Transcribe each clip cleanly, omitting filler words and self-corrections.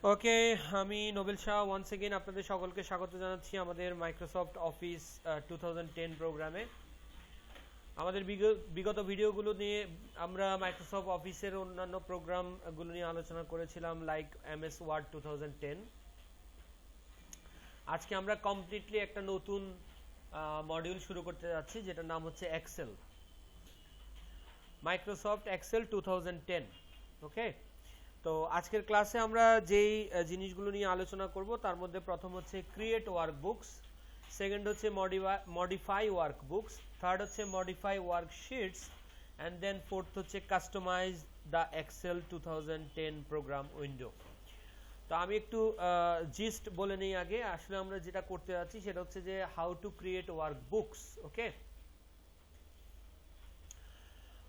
ওকে, আমি Nobel Shah once again আপনাদের সকলকে স্বাগত জানাচ্ছি আমাদের মাইক্রোসফট অফিস 2010 প্রোগ্রামে। আমাদের বিগত ভিডিওগুলো নিয়ে আমরা মাইক্রোসফট অফিসের অন্যান্য প্রোগ্রামগুলো নিয়ে আলোচনা করেছিলাম, লাইক এমএস ওয়ার্ড 2010। আজকে আমরা কমপ্লিটলি একটা নতুন মডিউল শুরু করতে যাচ্ছি, যেটার নাম হচ্ছে এক্সেল, মাইক্রোসফট এক্সেল 2010। ওকে, তো আজকের ক্লাসে আমরা যেই জিনিসগুলো নিয়ে আলোচনা করব তার মধ্যে প্রথম হচ্ছে ক্রিয়েট ওয়ার্কবুকস, সেকেন্ড হচ্ছে মডিফাই ওয়ার্কবুকস, থার্ড হচ্ছে modify worksheets, and then fourth হচ্ছে customize the Excel 2010 program window. তো আমি একটু জিস্ট বলে নেই আগে। আসলে আমরা যেটা করতে যাচ্ছি সেটা হচ্ছে যে how to create workbooks. Okay,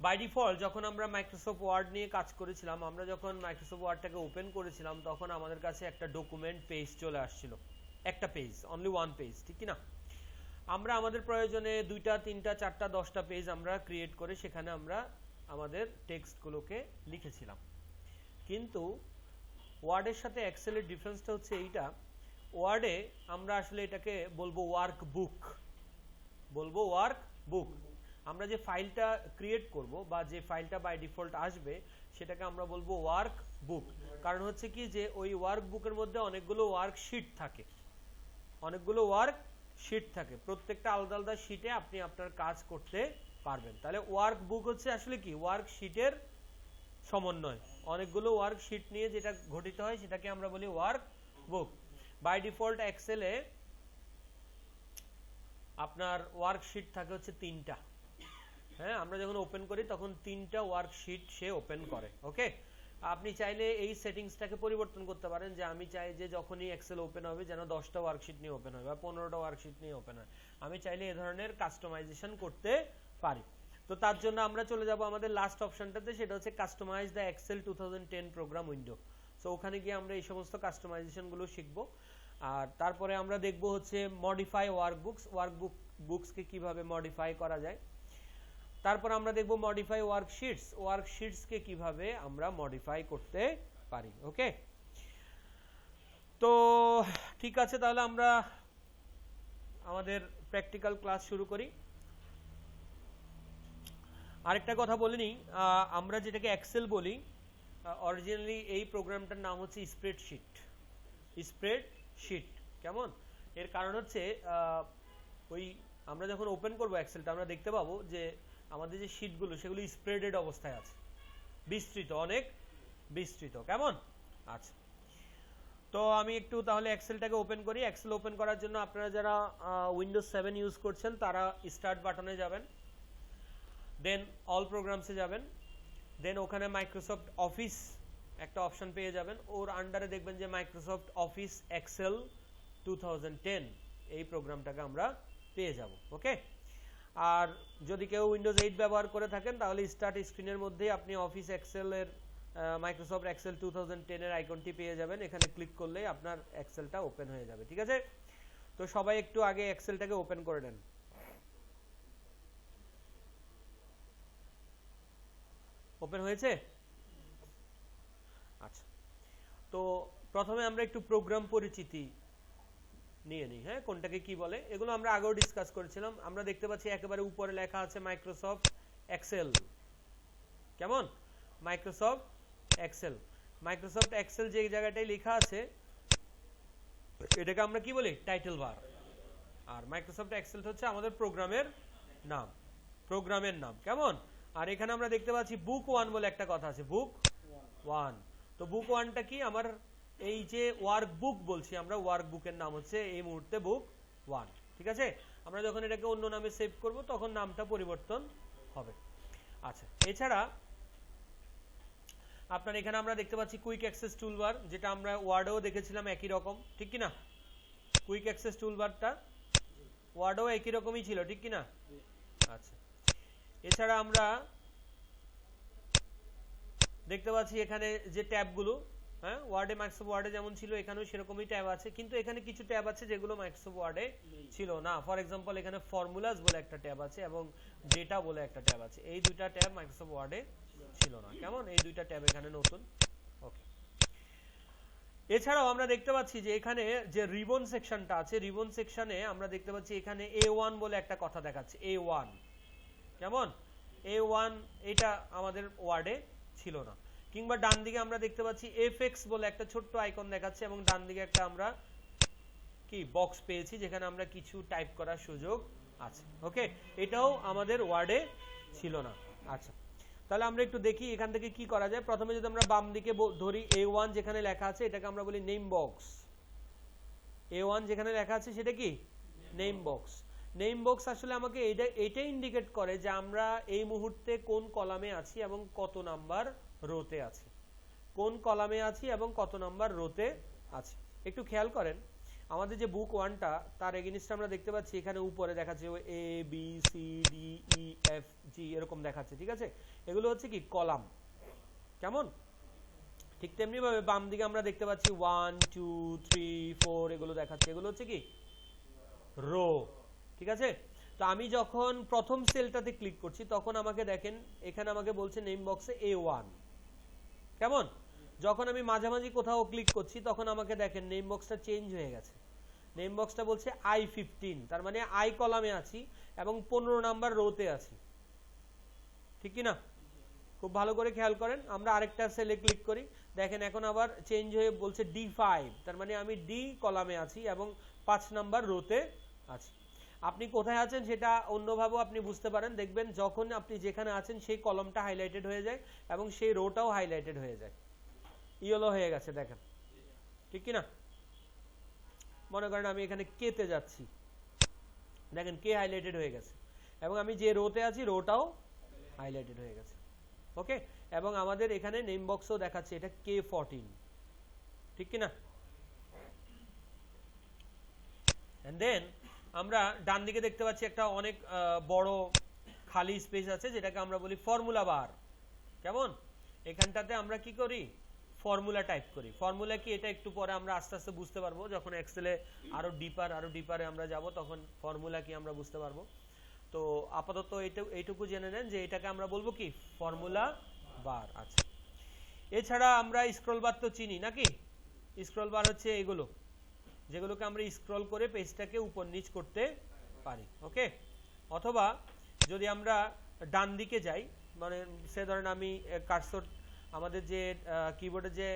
by default যখন আমরা মাইক্রোসফট ওয়ার্ড নিয়ে কাজ করেছিলাম, আমরা যখন মাইক্রোসফট ওয়ার্ডটাকে ওপেন করেছিলাম তখন আমাদের কাছে একটা ডকুমেন্ট পেজ চলে আসছিল, একটা পেজ, অনলি ওয়ান পেজ, ঠিক কি না? আমরা আমাদের প্রয়োজনে 2টা 3টা 4টা 10টা পেজ আমরা ক্রিয়েট করে সেখানে আমরা আমাদের টেক্সটগুলোকে লিখেছিলাম। কিন্তু ওয়ার্ডের সাথে এক্সেলের ডিফারেন্সটা হচ্ছে এইটা, ওয়ার্ডে আমরা আসলে এটাকে বলবো ওয়ার্কবুক, বলবো ওয়ার্কবুক। আমরা যে ফাইলটা ক্রিয়েট করব বা যে ফাইলটা বাই ডিফল্ট আসবে সেটাকে আমরা বলবো ওয়ার্কবুক। কারণ হচ্ছে কি যে ওই ওয়ার্কবুকের মধ্যে অনেকগুলো ওয়ার্কশিট থাকে, অনেকগুলো ওয়ার্কশিট থাকে, প্রত্যেকটা আলাদা আলাদা শিটে আপনি আপনার কাজ করতে পারবেন। তাহলে ওয়ার্কবুক হচ্ছে আসলে কি ওয়ার্কশিটের সমন্বয়, অনেকগুলো ওয়ার্কশিট নিয়ে যেটা গঠিত হয় সেটাকে আমরা বলি ওয়ার্কবুক। বাই ডিফল্ট এক্সেলে আপনার ওয়ার্কশিট থাকে হচ্ছে 3টা। হ্যাঁ, আমরা যখন ওপেন করি তখন 3টা ওয়ার্কশিট সে ওপেন করে। ওকে, আপনি চাইলে এই সেটিংসটাকে পরিবর্তন করতে পারেন যে আমি চাই যে যখনই এক্সেল ওপেন হবে যেন 10টা ওয়ার্কশিট নিয়ে ওপেন হয় বা 15টা ওয়ার্কশিট নিয়ে ওপেন হয়। আমি চাইলে এই ধরনের কাস্টমাইজেশন করতে পারি। তো তার জন্য আমরা চলে যাব আমাদের লাস্ট অপশনটাতে, সেটা হচ্ছে customize the Excel 2010 program window. So ওখানে গিয়ে আমরা এই সমস্ত কাস্টমাইজেশনগুলো শিখব। আর তারপরে আমরা দেখব হচ্ছে মডিফাই ওয়ার্কবুকস, ওয়ার্কবুকসকে কিভাবে মডিফাই করা যায়। তারপর আমরা দেখব মডিফাই ওয়ার্কশিটস, ওয়ার্কশিটসকে কিভাবে আমরা মডিফাই করতে পারি। ওকে, তো ঠিক আছে, তাহলে আমরা আমাদের প্র্যাকটিক্যাল ক্লাস শুরু করি। আরেকটা কথা বলে নিই, আমরা যেটাকে এক্সেল বলি, অরিজিনালি এই প্রোগ্রামটার নাম হচ্ছে স্প্রেডশিট। স্প্রেডশিট কেমন? এর কারণ হচ্ছে ওই আমরা যখন ওপেন করবো এক্সেলটা আমরা দেখতে পাবো যে আমাদের যে শিটগুলো সেগুলো স্প্রেডেড অবস্থায় আছে, বিস্তৃত, অনেক বিস্তৃত। কেমন? আচ্ছা, তো আমি একটু তাহলে এক্সেলটাকে ওপেন করি। এক্সেল ওপেন করার জন্য আপনারা যারা উইন্ডোজ 7 ইউজ করছেন তারা স্টার্ট বাটনে যাবেন, দেন অল প্রোগ্রামসে যাবেন, দেন ওখানে মাইক্রোসফট অফিস একটা অপশন পেয়ে যাবেন, ওর আন্ডারে দেখবেন যে মাইক্রোসফট অফিস এক্সেল 2010 এই প্রোগ্রামটাকে আমরা পেয়ে যাব। ওকে, আর যদি কেউ উইন্ডোজ 8 ব্যবহার করে থাকেন তাহলে স্টার্ট স্ক্রিনের মধ্যে আপনি অফিস এক্সেলের মাইক্রোসফট এক্সেল 2010 এর আইকনটি পেয়ে যাবেন। এখানে ক্লিক করলেই আপনার এক্সেলটা ওপেন হয়ে যাবে। ঠিক আছে, তো সবাই একটু আগে এক্সেলটাকে ওপেন করে নেন। ওপেন হয়েছে? আচ্ছা, তো প্রথমে আমরা একটু প্রোগ্রাম পরিচিতি নিয়ে নিই। হ্যাঁ, কোনটাকে কি বলে এগুলো আমরা আগেও ডিসকাস করেছিলাম। আমরা দেখতে পাচ্ছি একেবারে উপরে লেখা আছে মাইক্রোসফট এক্সেল। কেমন? Microsoft Excel. মাইক্রোসফট এক্সেল যে জায়গাটায় লেখা আছে এটাকে আমরা কি বলি? Title bar. আর মাইক্রোসফট এক্সেল হচ্ছে আমাদের প্রোগ্রামের নাম, প্রোগ্রামের নাম। কেমন? আর এখানে আমরা দেখতে পাচ্ছি বুক 1 বলে একটা কথা আছে, বুক 1। তো বুক 1টা কি? আমার এই যে ওয়ার্কবুক বলছি আমরা, ওয়ার্কবুকের নাম হচ্ছে এই মুহূর্তে বুক 1। ঠিক আছে, আমরা যখন এটাকে অন্য নামে সেভ করব তখন নামটা পরিবর্তন হবে। আচ্ছা, এছাড়া আপনার এখানে আমরা দেখতে পাচ্ছি কুইক অ্যাক্সেস টুলবার, যেটা আমরা ওয়ার্ডেও দেখেছিলাম একই রকম, ঠিক কি না? কুইক অ্যাক্সেস টুলবারটা ওয়ার্ডেও একই রকমই ছিল, ঠিক কি না? আচ্ছা, এছাড়া আমরা দেখতে পাচ্ছি এখানে যে ট্যাবগুলো, হ্যাঁ, ওয়ার্ডে মাইক্রোসফট ওয়ার্ডে যেমন ছিল এখানেও সেরকমই ট্যাব আছে, কিন্তু এখানে কিছু ট্যাব আছে যেগুলো মাইক্রোসফট ওয়ার্ডে ছিল না। ফর এক্সাম্পল এখানে ফর্মুলাস বলে একটা ট্যাব আছে এবং ডেটা বলে একটা ট্যাব আছে। এই দুইটা ট্যাব মাইক্রোসফট ওয়ার্ডে ছিল না। কেমন? এই দুইটা ট্যাব এখানে নতুন। ওকে, এছাড়াও আমরা দেখতে পাচ্ছি যে এখানে যে রিবন সেকশনটা আছে, রিবন সেকশনে আমরা দেখতে পাচ্ছি এখানে A1 বলে একটা কথা দেখাচ্ছে, A1 কেমন, A1 এটা আমাদের ওয়ার্ডে ছিল না। কিংবা ডান দিকে আমরা দেখতে পাচ্ছি FX বলে একটা ছোট্ট আইকন দেখাচ্ছে এবং ডান দিকে একটা আমরা কি বক্স পেয়েছি যেখানে আমরা কিছু টাইপ করার সুযোগ আছে। ওকে, এটাও আমাদের ওয়ার্ডে ছিল না। আচ্ছা, তাহলে আমরা একটু দেখি এখান থেকে কি করা যায়। প্রথমে যদি আমরা বাম দিকে ধরি A1 যেখানে লেখা আছে এটাকে আমরা বলি নেম বক্স। A1 যেখানে লেখা আছে সেটা কি নেম বক্স। নেম বক্স আসলে আমাকে এটা ইন্ডিকেট করে যে আমরা এই মুহূর্তে কোন কলামে আছি এবং কত নাম্বার রোতে আছি, কোন কলামে আছি এবং কত নাম্বার রোতে আছি। একটু খেয়াল করেন আমাদের যে বুক 1টা তার এগেইনস্টে আমরা দেখতে পাচ্ছি এখানে উপরে দেখাচ্ছে A B C D E F G এরকম দেখাচ্ছে, ঠিক আছে, এগুলো হচ্ছে কি কলাম। কেমন, ঠিক তেমনি ভাবে বাম দিকে আমরা দেখতে পাচ্ছি 1 2 3 4 এগুলো দেখাচ্ছে, এগুলো হচ্ছে কি রো, ঠিক আছে। তো আমি যখন প্রথম সেলটাতে ক্লিক করছি তখন আমাকে দেখেন এখানে আমাকে বলছে নেম বক্সে A1। কেমন, যখন আমি মাঝামাঝি কোথাও ক্লিক করছি তখন আমাকে দেখেন নেম বক্সটা চেঞ্জ হয়ে গেছে, নেম বক্সটা বলছে I15, তার মানে I কলামে আছি এবং 15 নাম্বার রোতে আছি, ঠিক কি না? খুব ভালো করে খেয়াল করেন। আমরা আরেকটা সেলে ক্লিক করি, দেখেন এখন আবার চেঞ্জ হয়ে বলছে D5, তার মানে আমি D কলামে আছি এবং 5 নাম্বার রোতে আছি। আপনি কোথায় আছেন সেটা অন্যভাবেও আপনি বুঝতে পারেন, দেখবেন যখন আপনি যেখানে আছেন সেই কলামটা হাইলাইটেড হয়ে যায় এবং সেই রোটাও হাইলাইটেড হয়ে যায়, ইয়েলো হয়ে গেছে দেখেন, ঠিক কি না? মনে করেন আমি এখানে কে তে যাচ্ছি, দেখেন কে হাইলাইটেড হয়ে গেছে এবং আমি যে রোতে আছি রোটাও হাইলাইটেড হয়ে গেছে। ওকে, এবং আমাদের এখানে নেম বক্সও দেখাচ্ছে এটা K14, ঠিক কি না? এন্ড দেন আমরা ডান দিকে দেখতে পাচ্ছি একটা অনেক বড় খালি স্পেস আছে যেটাকে আমরা বলি ফর্মুলা বার। কেমন, এখানটাতে আমরা কি করি ফর্মুলা টাইপ করি। ফর্মুলা কি এটা একটু পরে আমরা আস্তে আস্তে বুঝতে পারবো, যখন এক্সেলে আরো ডিপারে আমরা যাব তখন ফর্মুলা কি আমরা বুঝতে পারবো। তো আপাতত এইটুকু জেনে নেন যে এটাকে আমরা বলবো কি ফর্মুলা বার। আচ্ছা, এছাড়া আমরা স্ক্রল বার তো চিনি নাকি, স্ক্রল বার হচ্ছে এগুলো যেগুলোকে আমরা স্ক্রল করে পেজটাকে উপর নিচ করতে পারি। ওকে, অথবা যদি আমরা ডান দিকে যাই, মানে সে ধরেন আমি কার্সর আমাদের যে কিবোর্ডে যে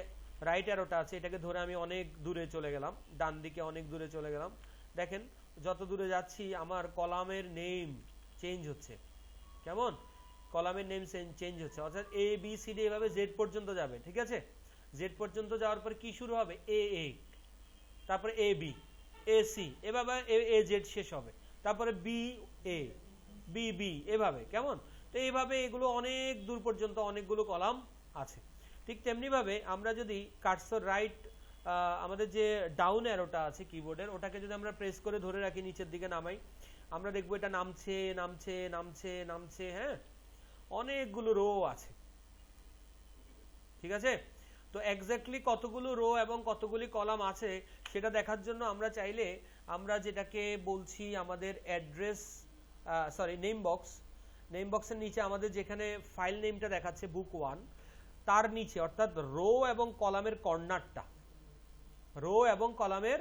রাইট অ্যারোটা আছে এটাকে ধরে আমি অনেক দূরে চলে গেলাম, ডান দিকে অনেক দূরে চলে গেলাম, দেখেন যত দূরে যাচ্ছি আমার কলামের নেম চেঞ্জ হচ্ছে। কেমন, কলামের নেম চেঞ্জ হচ্ছে, অর্থাৎ A B C D এভাবে Z পর্যন্ত যাবে, ঠিক আছে। Z পর্যন্ত যাওয়ার পর কি শুরু হবে AA, তারপরে AB AC, এভাবে AZ শেষ হবে, তারপরে BA BB এভাবে। কেমন, তো এইভাবে এগুলো অনেক দূর পর্যন্ত অনেকগুলো কলাম আছে। ঠিক তেমনি ভাবে আমরা যদি কার্সর রাইট আমাদের যে ডাউন অ্যারোটা আছে কিবোর্ডের ওটাকে যদি আমরা প্রেস করে ধরে রাখি নিচের দিকে নামাই, আমরা দেখবো এটা নামছে নামছে নামছে নামছে, হ্যাঁ অনেকগুলো রো আছে, ঠিক আছে। তো এক্স্যাক্টলি কতগুলো রো এবং কতগুলি কলাম আছে সেটা দেখার জন্য আমরা চাইলে আমরা যেটাকে বলছি আমাদের অ্যাড্রেস নেম বক্স, নেম বক্সের নিচে আমাদের যেখানে ফাইল নেমটা দেখাচ্ছে বুক 1 তার নিচে অর্থাৎ রো এবং কলামের কর্নারটা, রো এবং কলামের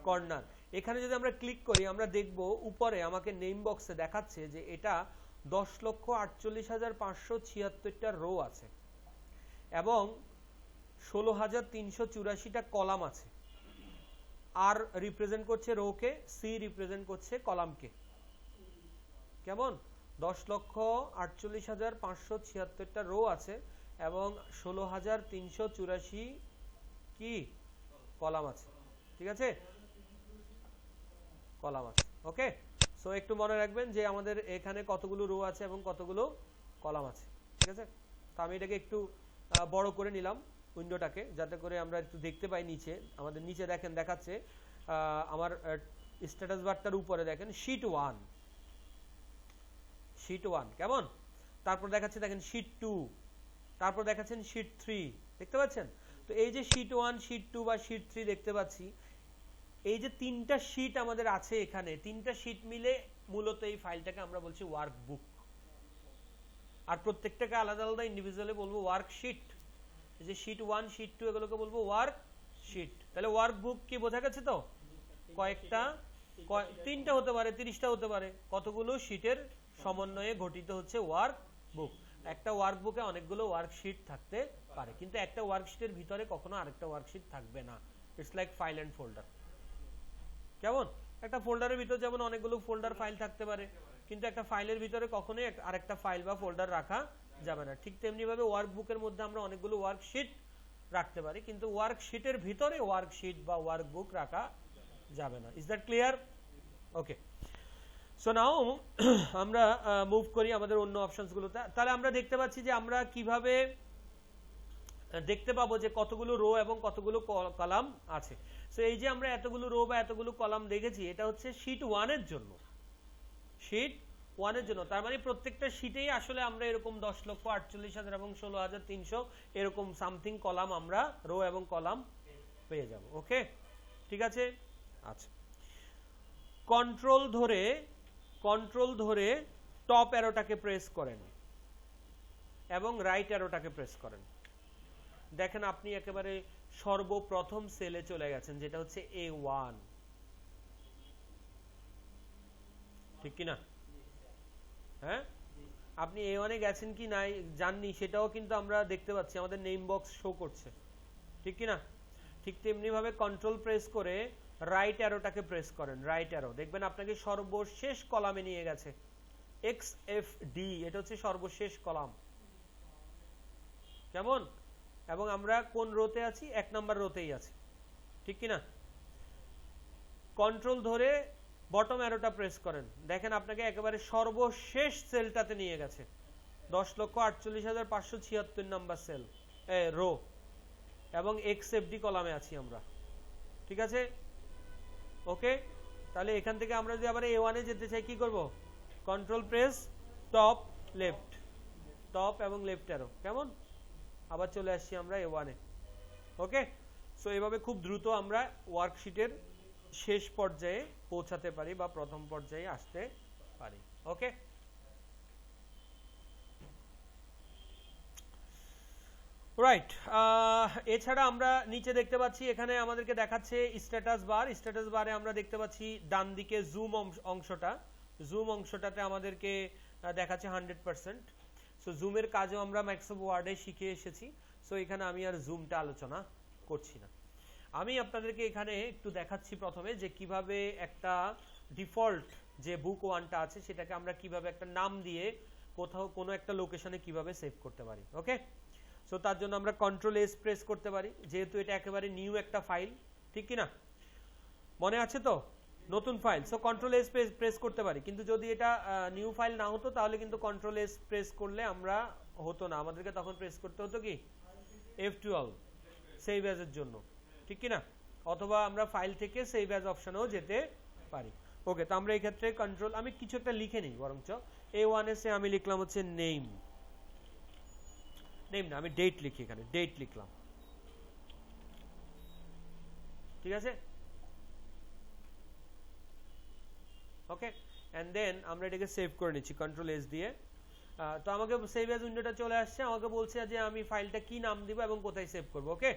কর্নার, এখানে যদি আমরা ক্লিক করি আমরা দেখব উপরে আমাকে নেম বক্সে দেখাচ্ছে যে এটা 10,48,576টা রো আছে এবং 16,384টা কলাম আছে। আর রিপ্রেজেন্ট করছে রোকে, সি রিপ্রেজেন্ট করছে কলামকে। কেমন, 10,48,576টা রো আছে এবং 16,384 কি কলাম আছে, ঠিক আছে, কলাম আছে। ওকে, সো একটু মনে রাখবেন যে আমাদের এখানে কতগুলো রো আছে এবং কতগুলো কলাম আছে, ঠিক আছে। তো আমি এটাকে একটু বড় করে নিলাম উইন্ডোটাকে, যাতে করে আমরা একটু দেখতে পাই নিচে। আমাদের নিচে দেখেন দেখাচ্ছে আমার স্ট্যাটাস বারটার উপরে দেখেন শীট 1, শীট 1 কেমন, তারপর দেখাচ্ছে দেখেন শীট 2, তারপর দেখাচ্ছেন শীট 3, দেখতে পাচ্ছেন। তো এই যে শীট 1 শীট 2 বা শীট 3 দেখতে পাচ্ছি, এই যে তিনটা শীট আমাদের আছে এখানে, তিনটা শীট মিলে মূলত এই ফাইলটাকে আমরা বলছি ওয়ার্কবুক। আর প্রত্যেকটাকে আলাদা আলাদা ইন্ডিভিজুয়ালি বলবো ওয়ার্কশিট। এই যে শীট 1 শীট 2 এগুলোকে বলবো ওয়ার্কশিট। শিট। তাহলে ওয়ার্কবুক কি বোঝা গেছে তো? কয়েকটা, 3টা হতে পারে, 30টা হতে পারে, কতগুলো শিটের সমন্বয়ে গঠিত হচ্ছে ওয়ার্কবুক। একটা ওয়ার্কবুকে অনেকগুলো ওয়ার্কশিট থাকতে পারে, কিন্তু একটা ওয়ার্কশিটের ভিতরে কখনো আরেকটা ওয়ার্কশিট থাকবে না। It's like file and folder. কেমন? একটা ফোল্ডারের ভিতর যেমন অনেকগুলো ফোল্ডার ফাইল থাকতে পারে, কিন্তু একটা ফাইলের ভিতরে কখনোই আরেকটা ফাইল বা ফোল্ডার রাখা যাবে না। ঠিক তেমনি ভাবে ওয়ার্কবুকের মধ্যে আমরা অনেকগুলো ওয়ার্কশিট রাখতে পারি, কিন্তু ওয়ার্কশিটের ভিতরে ওয়ার্কশিট বা ওয়ার্কবুক রাখা যাবে না। Is that clear? Okay, so now আমরা মুভ করি আমাদের অন্য অপশনস গুলোতে। তাহলে আমরা দেখতে পাচ্ছি যে আমরা কিভাবে দেখতে পাবো যে কতগুলো রো এবং কতগুলো কলাম আছে। সো এই যে আমরা এতগুলো রো বা এতগুলো কলাম দেখেছি, এটা হচ্ছে শীট 1 এর জন্য। শীট 1 এর জন্য, তার মানে প্রত্যেকটা শীটেই আসলে আমরা এরকম 10,48,000 এবং 16,300 এরকম সামথিং কলাম আমরা রো এবং কলাম পেয়ে যাব। ওকে, ঠিক আছে। আচ্ছা, কন্ট্রোল ধরে টপ অ্যারোটাকে প্রেস করেন এবং রাইট অ্যারোটাকে প্রেস করেন। দেখেন আপনি একেবারে সর্বপ্রথম সেলে চলে গেছেন, যেটা হচ্ছে A1, ঠিক কি না? হ্যাঁ, আপনি A1 এ গেছেন কি নাই জাননি সেটাও কিন্তু আমরা দেখতে পাচ্ছি, আমাদের নেম বক্স শো করছে, ঠিক কি না? ঠিক তেমনি ভাবে কন্ট্রোল প্রেস করে রাইট অ্যারোটাকে প্রেস করেন। রাইট অ্যারো দেখবেন আপনাকে সর্বশেষ কলামে নিয়ে গেছে, XFD, এটা হচ্ছে সর্বশেষ কলাম। কেমন? এবং আমরা কোন রোতে আছি? 1 নাম্বার রোতেই আছি, ঠিক কি না? কন্ট্রোল ধরে বটম অ্যারোটা প্রেস করেন, দেখেন আপনাকে একেবারে সর্বশেষ সেলটাতে নিয়ে গেছে, 10,48,576 নাম্বার সেল রো, এবং XFD কলামে আছি আমরা, ঠিক আছে? ওকে, তাহলে এখান থেকে আমরা যদি আবার A1 এ যেতে চাই কি করব? Control press top left, top এবং লেফট অ্যারো, কেমন? আবার চলে আসছি আমরা A1 এ। ওকে, সো এইভাবে খুব দ্রুত আমরা ওয়ার্কশিটের শেষ পর্যায়ে পৌঁছাতে পারি বা প্রথম পর্যায়ে আসতে পারি। ওকে, রাইট। এছাড়া আমরা নিচে দেখতে পাচ্ছি, এখানে আমাদেরকে দেখাচ্ছে স্ট্যাটাস বার। স্ট্যাটাস বারে আমরা দেখতে পাচ্ছি ডান দিকে জুম অংশটাতে আমাদেরকে দেখাচ্ছে 100%। সো জুমের কাজও আমরা মাইক্রোসফট ওয়ার্ডে শিখে এসেছি, সো এখানে আমি আর জুমটা আলোচনা করছি না। আমি আপনাদেরকে এখানে একটু দেখাচ্ছি প্রথমে যে কিভাবে একটা ডিফল্ট যে বুক 1টা আছে সেটাকে আমরা কিভাবে একটা নাম দিয়ে কোথাও কোনো একটা লোকেশনে কিভাবে সেভ করতে পারি। ওকে, সো তার জন্য আমরা কন্ট্রোল এস প্রেস করতে পারি, যেহেতু এটা একেবারে নিউ একটা ফাইল, ঠিক কি না? মনে আছে তো? নতুন file, so control S press করতে পারি। কিন্তু যদি এটা নিউ ফাইল না হতো তাহলে কিন্তু কন্ট্রোল এস প্রেস করলে আমরা হতো না, আমাদেরকে তখন প্রেস করতে হতো কি F12 সেভ অ্যাজ এর জন্য, ঠিক কি না? অথবা আমরা ফাইল থেকে সেভ অ্যাজ অপশনেও যেতে পারি। ওকে, তো আমরা এই ক্ষেত্রে কন্ট্রোল, আমি কিছু একটা লিখে নিই বরঞ্চ A1 এ আমি লিখলাম হচ্ছে নেম না, আমি ডেট লিখি, এখানে ডেট লিখলাম, ঠিক আছে? ওকে, এন্ড দেন আমরা এটাকে সেভ করে নিচ্ছি কন্ট্রোল এস দিয়ে। তো আমাকে সেভ অ্যাজ উইন্ডোটা চলে আসছে, আমাকে বলছে যে আমি ফাইলটা কি নাম দিব এবং কোথায় সেভ করব। ওকে,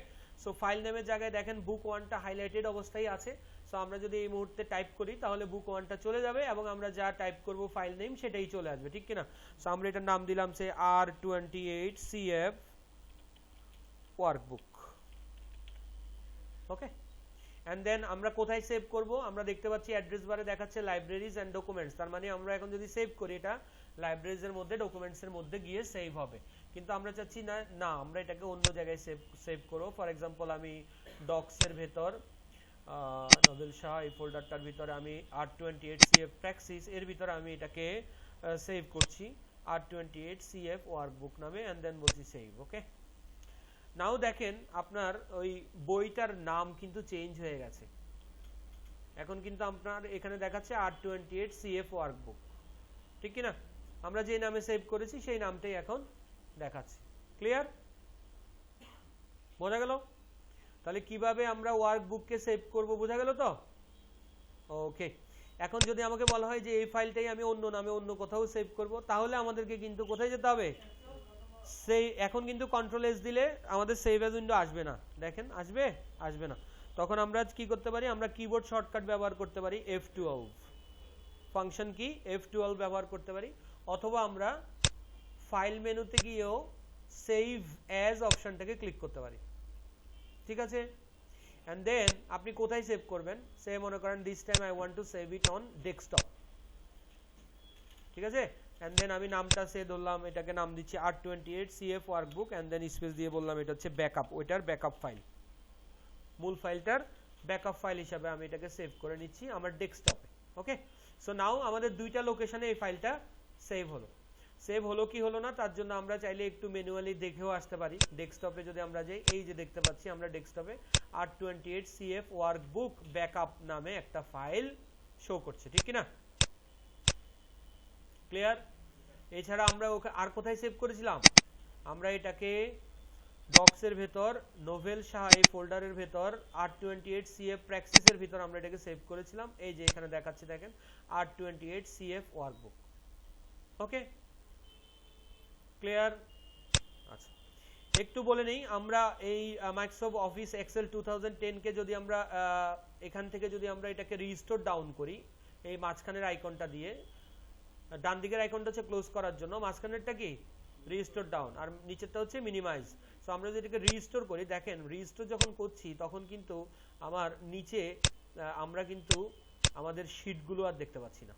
সো ফাইল নেমের জায়গায় দেখেন বুক 1টা হাইলাইটেড অবস্থায় আছে। সো আমরা যদি এই মুহূর্তে টাইপ করি তাহলে বুক 1টা চলে যাবে এবং আমরা যা টাইপ করব ফাইল নেম সেটাই চলে আসবে, ঠিক কি না? সো আমরা এটার নাম দিলাম সে R28CF workbook. Okay, and then আমরা কোথায় সেভ করব? আমরা দেখতে পাচ্ছি অ্যাড্রেস বারে দেখাচ্ছে লাইব্রেরিজ এন্ড ডকুমেন্টস, তার মানে আমরা এখন যদি সেভ করি এটা লাইব্রেরিজ এর মধ্যে, ডকুমেন্টস এর মধ্যে গিয়ে সেভ হবে। কিন্তু আমরা চাচ্ছি না আমরা এটাকে অন্য জায়গায় সেভ করব। ফর एग्जांपल আমি ডক্স এর ভেতর নভেল শাহ এই ফোল্ডারটার ভিতরে আমি R28CF প্র্যাকটিস এর ভিতরে আমি এটাকে সেভ করছি R28CF ওয়ার্কবুক নামে, এন্ড দেন বলছি সেভ। ওকে, নাও দেখেন আপনার ওই বইটার নাম কিন্তু চেঞ্জ হয়ে গেছে, এখন কিন্তু আপনার এখানে দেখাচ্ছে R28CF ওয়ার্কবুক, ঠিক কি না? আমরা যে নামে সেভ করেছি সেই নামটাই এখন দেখাচ্ছে। ক্লিয়ার? বোঝা গেল? তাহলে কিভাবে আমরা ওয়ার্কবুককে সেভ করব বোঝা গেল তো? ওকে, এখন যদি আমাকে বলা হয় যে এই ফাইলটাই আমি অন্য নামে অন্য কোথাও সেভ করব, তাহলে আমাদেরকে কিন্তু কোথায় যেতে হবে? সেই এখন কিন্তু কন্ট্রোল এস দিলে আমাদের সেভ এজ উইন্ডো আসবে না, দেখেন আসবে আসবে না। তখন আমরা কি করতে পারি, আমরা কিবোর্ড শর্টকাট ব্যবহার করতে পারি F12 ফাংশন কি F12 ব্যবহার করতে পারি, অথবা আমরা ফাইল মেনুতে গিয়েও সেভ অ্যাজ অপশনটাকে ক্লিক করতে পারি, ঠিক আছে। এন্ড দেন আপনি কোথায় সেভ করবেন, সে মনে করেন this time I want to save it on desktop, ঠিক আছে। এন্ড দেন আমি নামটা সে ধরলাম, এটাকে নাম দিচ্ছি R28 CF workbook, and then space দিয়ে বললাম এটা হচ্ছে ব্যাকআপ, ওইটার ব্যাকআপ ফাইল, মূল ফাইলটার ব্যাকআপ ফাইল হিসাবে আমি এটাকে সেভ করে নিচ্ছি আমার ডেস্কটপে। ওকে, সো নাও আমাদের দুইটা লোকেশনে এই ফাইলটা সেভ হলো। সেভ হলো কি হলো না তার জন্য আমরা চাইলে একটু ম্যানুয়ালি দেখেও আসতে পারি। ডেস্কটপে যদি আমরা যাই, এই যে দেখতে পাচ্ছি আমরা ডেস্কটপে R28 CF ওয়ার্কবুক ব্যাকআপ নামে একটা ফাইল শো করছে, ঠিক কি না? ক্লিয়ার? এছাড়া আমরা ওকে আর কোথায় সেভ করেছিলাম, আমরা এটাকে ডক্স এর ভেতর নোভেল শাহ এই ফোল্ডারের ভেতর R28 CF প্র্যাকটিস এর ভিতর আমরা এটাকে সেভ করেছিলাম, এই যে এখানে দেখাচ্ছি দেখেন R28 CF ওয়ার্কবুক। ওকে, ক্লিয়ার? আচ্ছা, একটু বলে নেই, আমরা এই মাইক্রোসফট অফিস এক্সেল 2010 কে যদি আমরা এখান থেকে যদি আমরা এটাকে রিস্টোর ডাউন করি, এই মাঝখানের আইকনটা দিয়ে, ডান দিকের আইকনটা হচ্ছে ক্লোজ করার জন্য, মাঝখানেরটা কি রিস্টোর ডাউন, আর নিচেরটা হচ্ছে মিনিমাইজ। সো আমরা যদি এটাকে রিস্টোর করি, দেখেন রিস্টোর যখন করছি তখন কিন্তু আমার নিচে আমরা কিন্তু আমাদের শীটগুলো আর দেখতে পাচ্ছি না,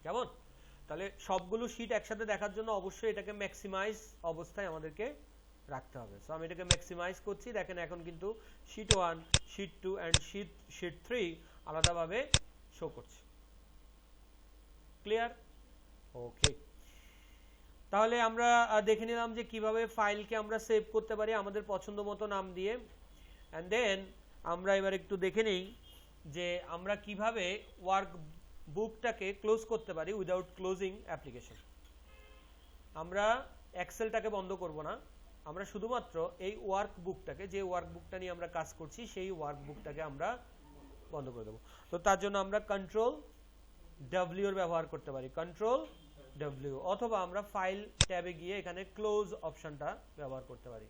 কেমন? তাহলে সবগুলো শীট একসাথে দেখার জন্য অবশ্যই এটাকে ম্যাক্সিমাইজ অবস্থায় আমাদেরকে রাখতে হবে। সো আমি এটাকে ম্যাক্সিমাইজ করছি, দেখেন এখন কিন্তু শীট 1, শীট 2 এন্ড শীট 3 আলাদাভাবে শো করছে। ক্লিয়ার? ওকে, তাহলে আমরা দেখে নিলাম যে কিভাবে ফাইলকে আমরা সেভ করতে পারি আমাদের পছন্দ মতো নাম দিয়ে। এন্ড দেন আমরা এবার একটু দেখে নেই যে আমরা কিভাবে ওয়ার্ক বুকটাকে ক্লোজ করতে পারি উইদাউট ক্লোজিং অ্যাপ্লিকেশন। আমরা এক্সেলটাকে বন্ধ করব না, আমরা শুধুমাত্র এই ওয়ার্কবুকটাকে, যে ওয়ার্কবুকটা নিয়ে আমরা কাজ করছি সেই ওয়ার্কবুকটাকে আমরা বন্ধ করে দেব। তো তার জন্য আমরা কন্ট্রোল W এর ব্যবহার করতে পারি, কন্ট্রোল W, অথবা আমরা ফাইল ট্যাবে গিয়ে এখানে ক্লোজ অপশনটা ব্যবহার করতে পারি।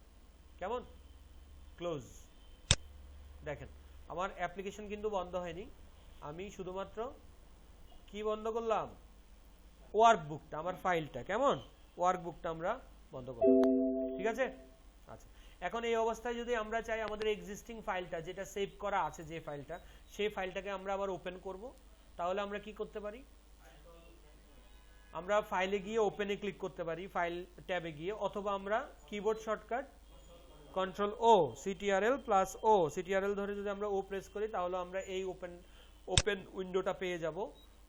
কেমন? ক্লোজ। দেখেন আমার অ্যাপ্লিকেশন কিন্তু বন্ধ হয়নি, আমি শুধুমাত্র কি বন্ধ করলাম, ওয়ার্কবুকটা, আমার ফাইলটা, কেমন ওয়ার্কবুকটা আমরা বন্ধ করলাম, ঠিক আছে। আচ্ছা, এখন এই অবস্থায় যদি আমরা চাই আমাদের এক্সিস্টিং ফাইলটা যেটা সেভ করা আছে, যে ফাইলটা, সেই ফাইলটাকে আমরা আবার ওপেন করব, তাহলে আমরা কি করতে পারি, আমরা ফাইলে গিয়ে ওপেনে ক্লিক করতে পারি, ফাইল ট্যাবে গিয়ে, অথবা আমরা কিবোর্ড শর্টকাট কন্ট্রোল ও CTRL প্লাস ও, CTRL ধরে যদি আমরা ও প্রেস করি তাহলে আমরা এই ওপেন উইন্ডোটা পেয়ে যাব।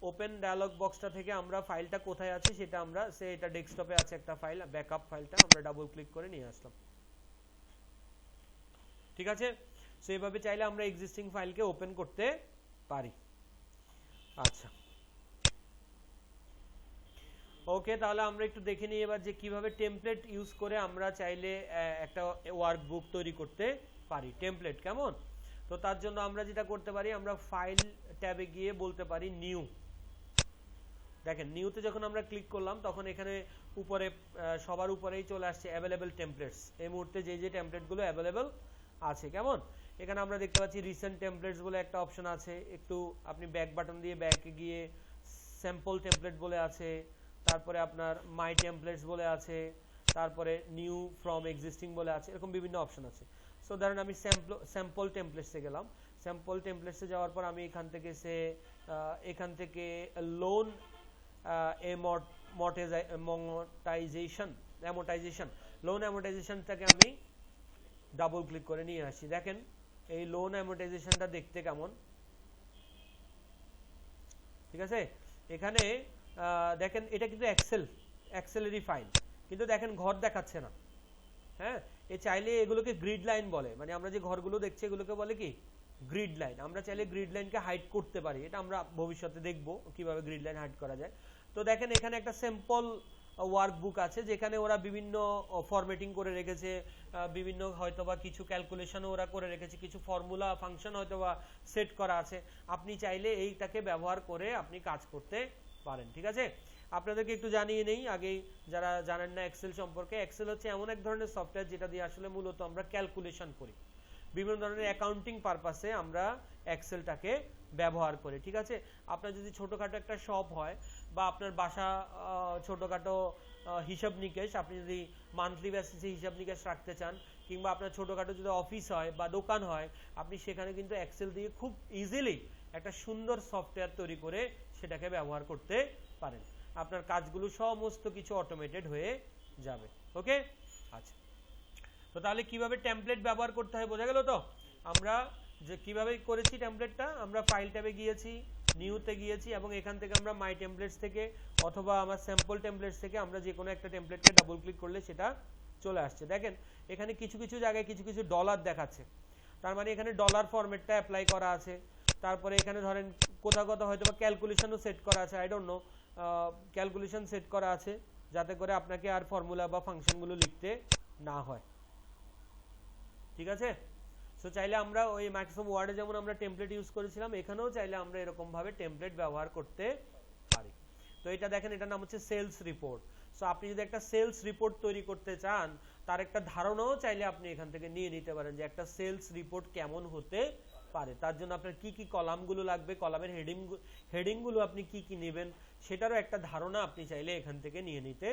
ওপেন ডায়ালগ বক্সটা থেকে আমরা ফাইলটা কোথায় আছে সেটা আমরা, এটা ডেস্কটপে আছে একটা ফাইল, ব্যাকআপ ফাইলটা আমরা ডাবল ক্লিক করে নিয়ে আসলাম, ঠিক আছে। সো এইভাবে চাইলে আমরা এক্সিস্টিং ফাইলকে ওপেন করতে পারি। আচ্ছা, ওকে, তাহলে আমরা একটু দেখে নিই এবার যে কিভাবে টেমপ্লেট ইউজ করে আমরা চাইলে একটা ওয়ার্কবুক তৈরি করতে পারি। টেমপ্লেট কেমন? তো তার জন্য আমরা যেটা করতে পারি, আমরা ফাইল ট্যাবে গিয়ে বলতে পারি নিউ। দেখেন নিউতে যখন আমরা ক্লিক করলাম তখন এখানে উপরে সবার উপরেই চলে আসছে অ্যাভেলেবল টেমপ্লেটস, এই মুহূর্তে যে টেমপ্লেটগুলো অ্যাভেলেবল আছে, কেমন? এখানে আমরা দেখতে পাচ্ছি রিসেন্ট টেমপ্লেটস বলে একটা অপশন আছে, একটু আপনি ব্যাক বাটন দিয়ে ব্যাকে গিয়ে স্যাম্পল টেমপ্লেট বলে আছে, তারপরে আপনার মাই টেমপ্লেটস বলে আছে, তারপরে নিউ ফ্রম এক্সিস্টিং বলে আছে, এরকম বিভিন্ন অপশন আছে। সো ধরেন আমি স্যাম্পল টেমপ্লেটসে গেলাম, স্যাম্পল টেমপ্লেটসে যাওয়ার পর আমি এখান থেকে লোন অ্যামোর্টাইজেশন লোন অ্যামোর্টাইজেশনটাকে আমি ডাবল ক্লিক করে নিয়ে আসি। দেখেন এই লোন অ্যামোর্টাইজেশনটা দেখতে কেমন, ঠিক আছে। এখানে দেখেন এটা কিন্তু এক্সেলেরই ফাইল, কিন্তু দেখেন ঘর দেখাচ্ছে না। হ্যাঁ, চাইলে এগুলোকে গ্রিড লাইন বলে, মানে আমরা যে ঘরগুলো দেখছি এগুলোকে বলে কি গ্রিড লাইন। আমরা চাইলে গ্রিড লাইনকে হাইড করতে পারি, এটা আমরা ভবিষ্যতে দেখব কিভাবে গ্রিড লাইন হাইড করা যায়। তো দেখেন এখানে একটা সিম্পল ওয়ার্কবুক আছে যেখানে ওরা বিভিন্ন ফরম্যাটিং করে রেখেছে, বিভিন্ন হয়তোবা কিছু ক্যালকুলেশনও ওরা করে রেখেছে, কিছু ফর্মুলা ফাংশন হয়তোবা সেট করা আছে। আপনি চাইলে এইটাকে ব্যবহার করে আপনি কাজ করতে পারেন, ঠিক আছে। আপনাদেরকে একটু জানিয়ে নেই আগেই যারা জানেন না এক্সেল সম্পর্কে, এক্সেল হচ্ছে এমন এক ধরনের সফটওয়্যার যেটা দিয়ে আসলে মূলত আমরা ক্যালকুলেশন করি, বিভিন্ন ধরনের অ্যাকাউন্টিং পারপাসে আমরা এক্সেলটাকে ব্যবহার করি, ঠিক আছে। আপনার যদি ছোটোখাটো একটা শপ হয় বা আপনার বাসা ছোটোখাটো হিসাব নিকেশ, আপনি যদি মান্থলি বেসিসে হিসাব নিকেশ রাখতে চান, কিংবা আপনার ছোটোখাটো যদি অফিস হয় বা দোকান হয়, আপনি সেখানে কিন্তু এক্সেল দিয়ে খুব ইজিলি একটা সুন্দর সফটওয়্যার তৈরি করে সেটাকে ব্যবহার করতে পারেন। আপনার কাজগুলো সমস্ত কিছু অটোমেটেড হয়ে যাবে। ওকে, আচ্ছা, তো তাহলে কিভাবে টেমপ্লেট ব্যবহার করতে হয় বোঝা গেল তো। আমরা যে কিভাবে করেছি টেমপ্লেটটা, আমরা ফাইল ট্যাবে গিয়েছি, নিউতে গিয়েছি, এবং এখান থেকে আমরা মাই টেমপ্লেটস থেকে অথবা আমার স্যাম্পল টেমপ্লেটস থেকে আমরা যে কোনো একটা টেমপ্লেটকে ডাবল ক্লিক করলে সেটা চলে আসছে। দেখেন এখানে কিছু কিছু জায়গায় কিছু কিছু ডলার দেখাচ্ছে, তার মানে এখানে ডলার ফরম্যাটটা অ্যাপ্লাই করা আছে। তারপরে এখানে ধরেন কোথাও কোথাও হয়তো বা ক্যালকুলেশনও সেট করা আছে, I don't know, calculation set করা আছে যাতে করে আপনাকে আর ফর্মুলা বা ফাংশনগুলো লিখতে না হয়, ঠিক আছে। সো চাইলে আমরা ওই মাইক্রোসফট ওয়ার্ডে যেমন আমরা টেমপ্লেট ইউজ করেছিলাম, এখানেও চাইলে আমরা এরকম ভাবে টেমপ্লেট ব্যবহার করতে পারি। তো এটা দেখেন, এটার নাম হচ্ছে সেলস রিপোর্ট। সো আপনি যদি একটা সেলস রিপোর্ট তৈরি করতে চান, তার একটা ধারণাও চাইলে আপনি এখান থেকে নিয়ে নিতে পারেন যে একটা সেলস রিপোর্ট কেমন হতে পারে। তার জন্য আপনার কি কি কলামগুলো লাগবে, কলামের হেডিংগুলো আপনি কি কি নেবেন, সেটারও একটা ধারণা আপনি চাইলে এখান থেকে নিয়ে নিতে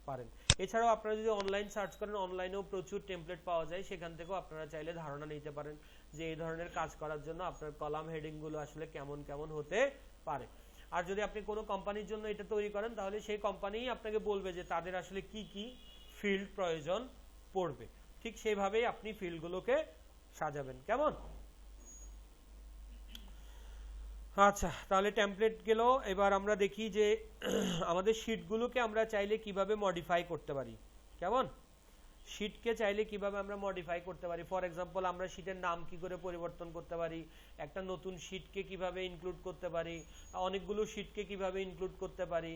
পারেন। এছাড়াও আপনারা যদি অনলাইন সার্চ করেন, অনলাইনেও প্রচুর টেমপ্লেট পাওয়া যায়, সেখান থেকেও আপনারা চাইলে ধারণা নিতে পারেন যে এই ধরনের কাজ করার জন্য আপনার কলাম হেডিংগুলো আসলে কেমন কেমন হতে পারে। আর যদি আপনি কোনো কোম্পানির জন্য এটা তৈরি করেন, তাহলে সেই কোম্পানিই আপনাকে বলবে যে তাদের আসলে কি কি ফিল্ড প্রয়োজন পড়বে, ঠিক সেইভাবেই আপনি ফিল্ডগুলোকে সাজাবেন। কেমন? আচ্ছা, তাহলে টেমপ্লেট গেল। এবার আমরা দেখি যে আমাদের শীটগুলোকে আমরা চাইলে কিভাবে মডিফাই করতে পারি। কেমন? শীটকে চাইলে কিভাবে আমরা মডিফাই করতে পারি। ফর এক্সাম্পল, আমরা শীটের নাম কি করে পরিবর্তন করতে পারি, একটা নতুন শীটকে কিভাবে ইনক্লুড করতে পারি, অনেকগুলো শীটকে কিভাবে ইনক্লুড করতে পারি,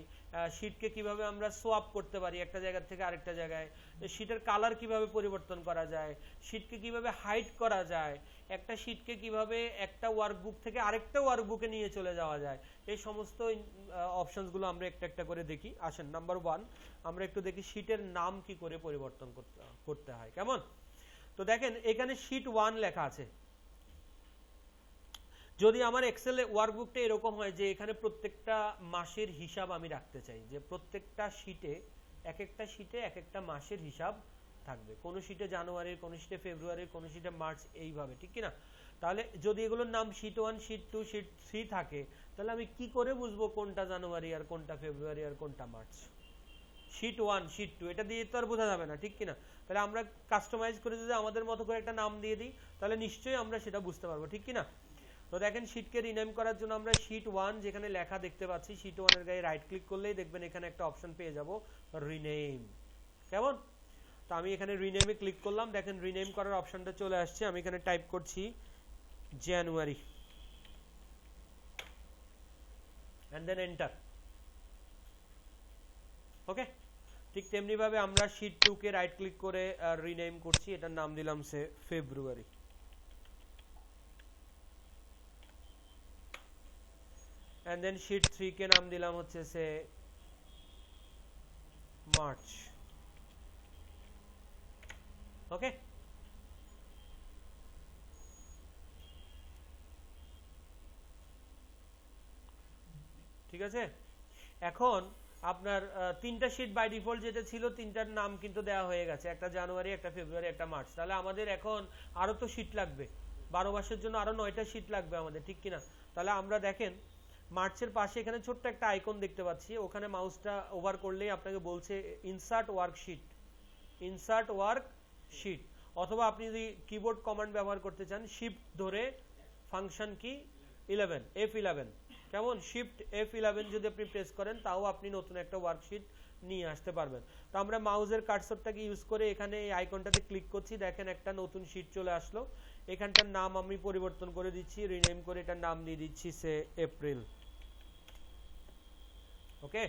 শীটকে কিভাবে আমরা সোয়াপ করতে পারি একটা জায়গা থেকে আরেকটা জায়গায়, শীটের কালার কিভাবে পরিবর্তন করা যায়, শীটকে কিভাবে হাইড করা যায়, একটা শীটকে কিভাবে একটা ওয়ার্কবুক থেকে আরেকটা ওয়ার্কবুকে নিয়ে চলে যাওয়া যায়, এই সমস্ত অপশনসগুলো আমরা একটা একটা করে দেখি। আসেন, নাম্বার 1 আমরা একটু দেখি শীটের নাম কি করে পরিবর্তন করতে হয়। কেমন? তো দেখেন এখানে শীট 1 লেখা আছে। যদি আমার এক্সেল ওয়ার্কবুকটা এরকম হয় যে এখানে প্রত্যেকটা মাসের হিসাব আমি রাখতে চাই, যে প্রত্যেকটা শীটে এক একটা মাসের হিসাব থাকবে, কোন শীটে জানুয়ারির, কোন শীটে ফেব্রুয়ারির, কোন শীটে মার্চ, এইভাবে, ঠিক কি না? তাহলে যদি এগুলোর নাম শীট 1, শীট 2, শীট 3 থাকে, তাহলে আমি কি করে বুঝবো কোনটা জানুয়ারি আর কোনটা ফেব্রুয়ারি আর কোনটা মার্চ? শীট 1, শীট 2 এটা দিয়ে তো আর বোঝা যাবে না, ঠিক কি না? তাহলে আমরা কাস্টমাইজ করে যদি আমাদের মতো করে একটা নাম দিয়ে দিই, তাহলে নিশ্চয়ই আমরা সেটা বুঝতে পারবো, ঠিক কি না? তো দেখেন শীটকে রিনেম করার জন্য আমরা শীট 1 যেখানে লেখা দেখতে পাচ্ছি, শীট 1 এর গায়ে রাইট ক্লিক করলেই দেখবেন এখানে একটা অপশন পেয়ে যাব, রিনেম। কেমন? তো আমি এখানে রিনেমে ক্লিক করলাম, দেখেন রিনেম করার অপশনটা চলে আসছে। আমি এখানে টাইপ করছি জানুয়ারি এন্ড দেন এন্টার। ওকে, ঠিক তেমনি ভাবে আমরা শীট 2 কে রাইট ক্লিক করে রিনেম করছি, এটার নাম দিলাম সে ফেব্রুয়ারি। and then sheet 3 के नाम दिलाम होच्छे से मार्च। ओके, ঠিক আছে। এখন আপনার তিনটা শীট বাই ডিফল্ট যেটা ছিল, তিনটার নাম কিন্তু দেওয়া হয়ে গেছে, একটা জানুয়ারি, একটা ফেব্রুয়ারি, একটা মার্চ। তাহলে আমাদের এখন আরো তো শীট লাগবে, 12 মাসের জন্য আরো 9টা শীট লাগবে আমাদের, ঠিক কিনা? তাহলে আমরা দেখেন মার্চের পাশে এখানে ছোট্ট একটা আইকন দেখতে পাচ্ছি, ওখানে মাউসটা ওভার করলেই আপনাকে বলছে ইনসার্ট ওয়ার্কশিট, ইনসার্ট ওয়ার্কশিট। অথবা আপনি যদি কিবোর্ড কমান্ড ব্যবহার করতে চান, শিফট ধরে ফাংশন কি 11 F11, কেমন? শিফট F11 যদি আপনি প্রেস করেন, তাও আপনি নতুন একটা ওয়ার্কশিট নিয়ে আসতে পারবেন। তো আমরা মাউসের কার্সরটাকে ইউজ করে এখানে এই আইকনটাতে ক্লিক করছি, দেখেন একটা নতুন শীট চলে আসলো। এখানটার নাম আমি পরিবর্তন করে দিচ্ছি, রিনেম করে এটার নাম দিয়ে দিচ্ছি সে এপ্রিল। ওকে,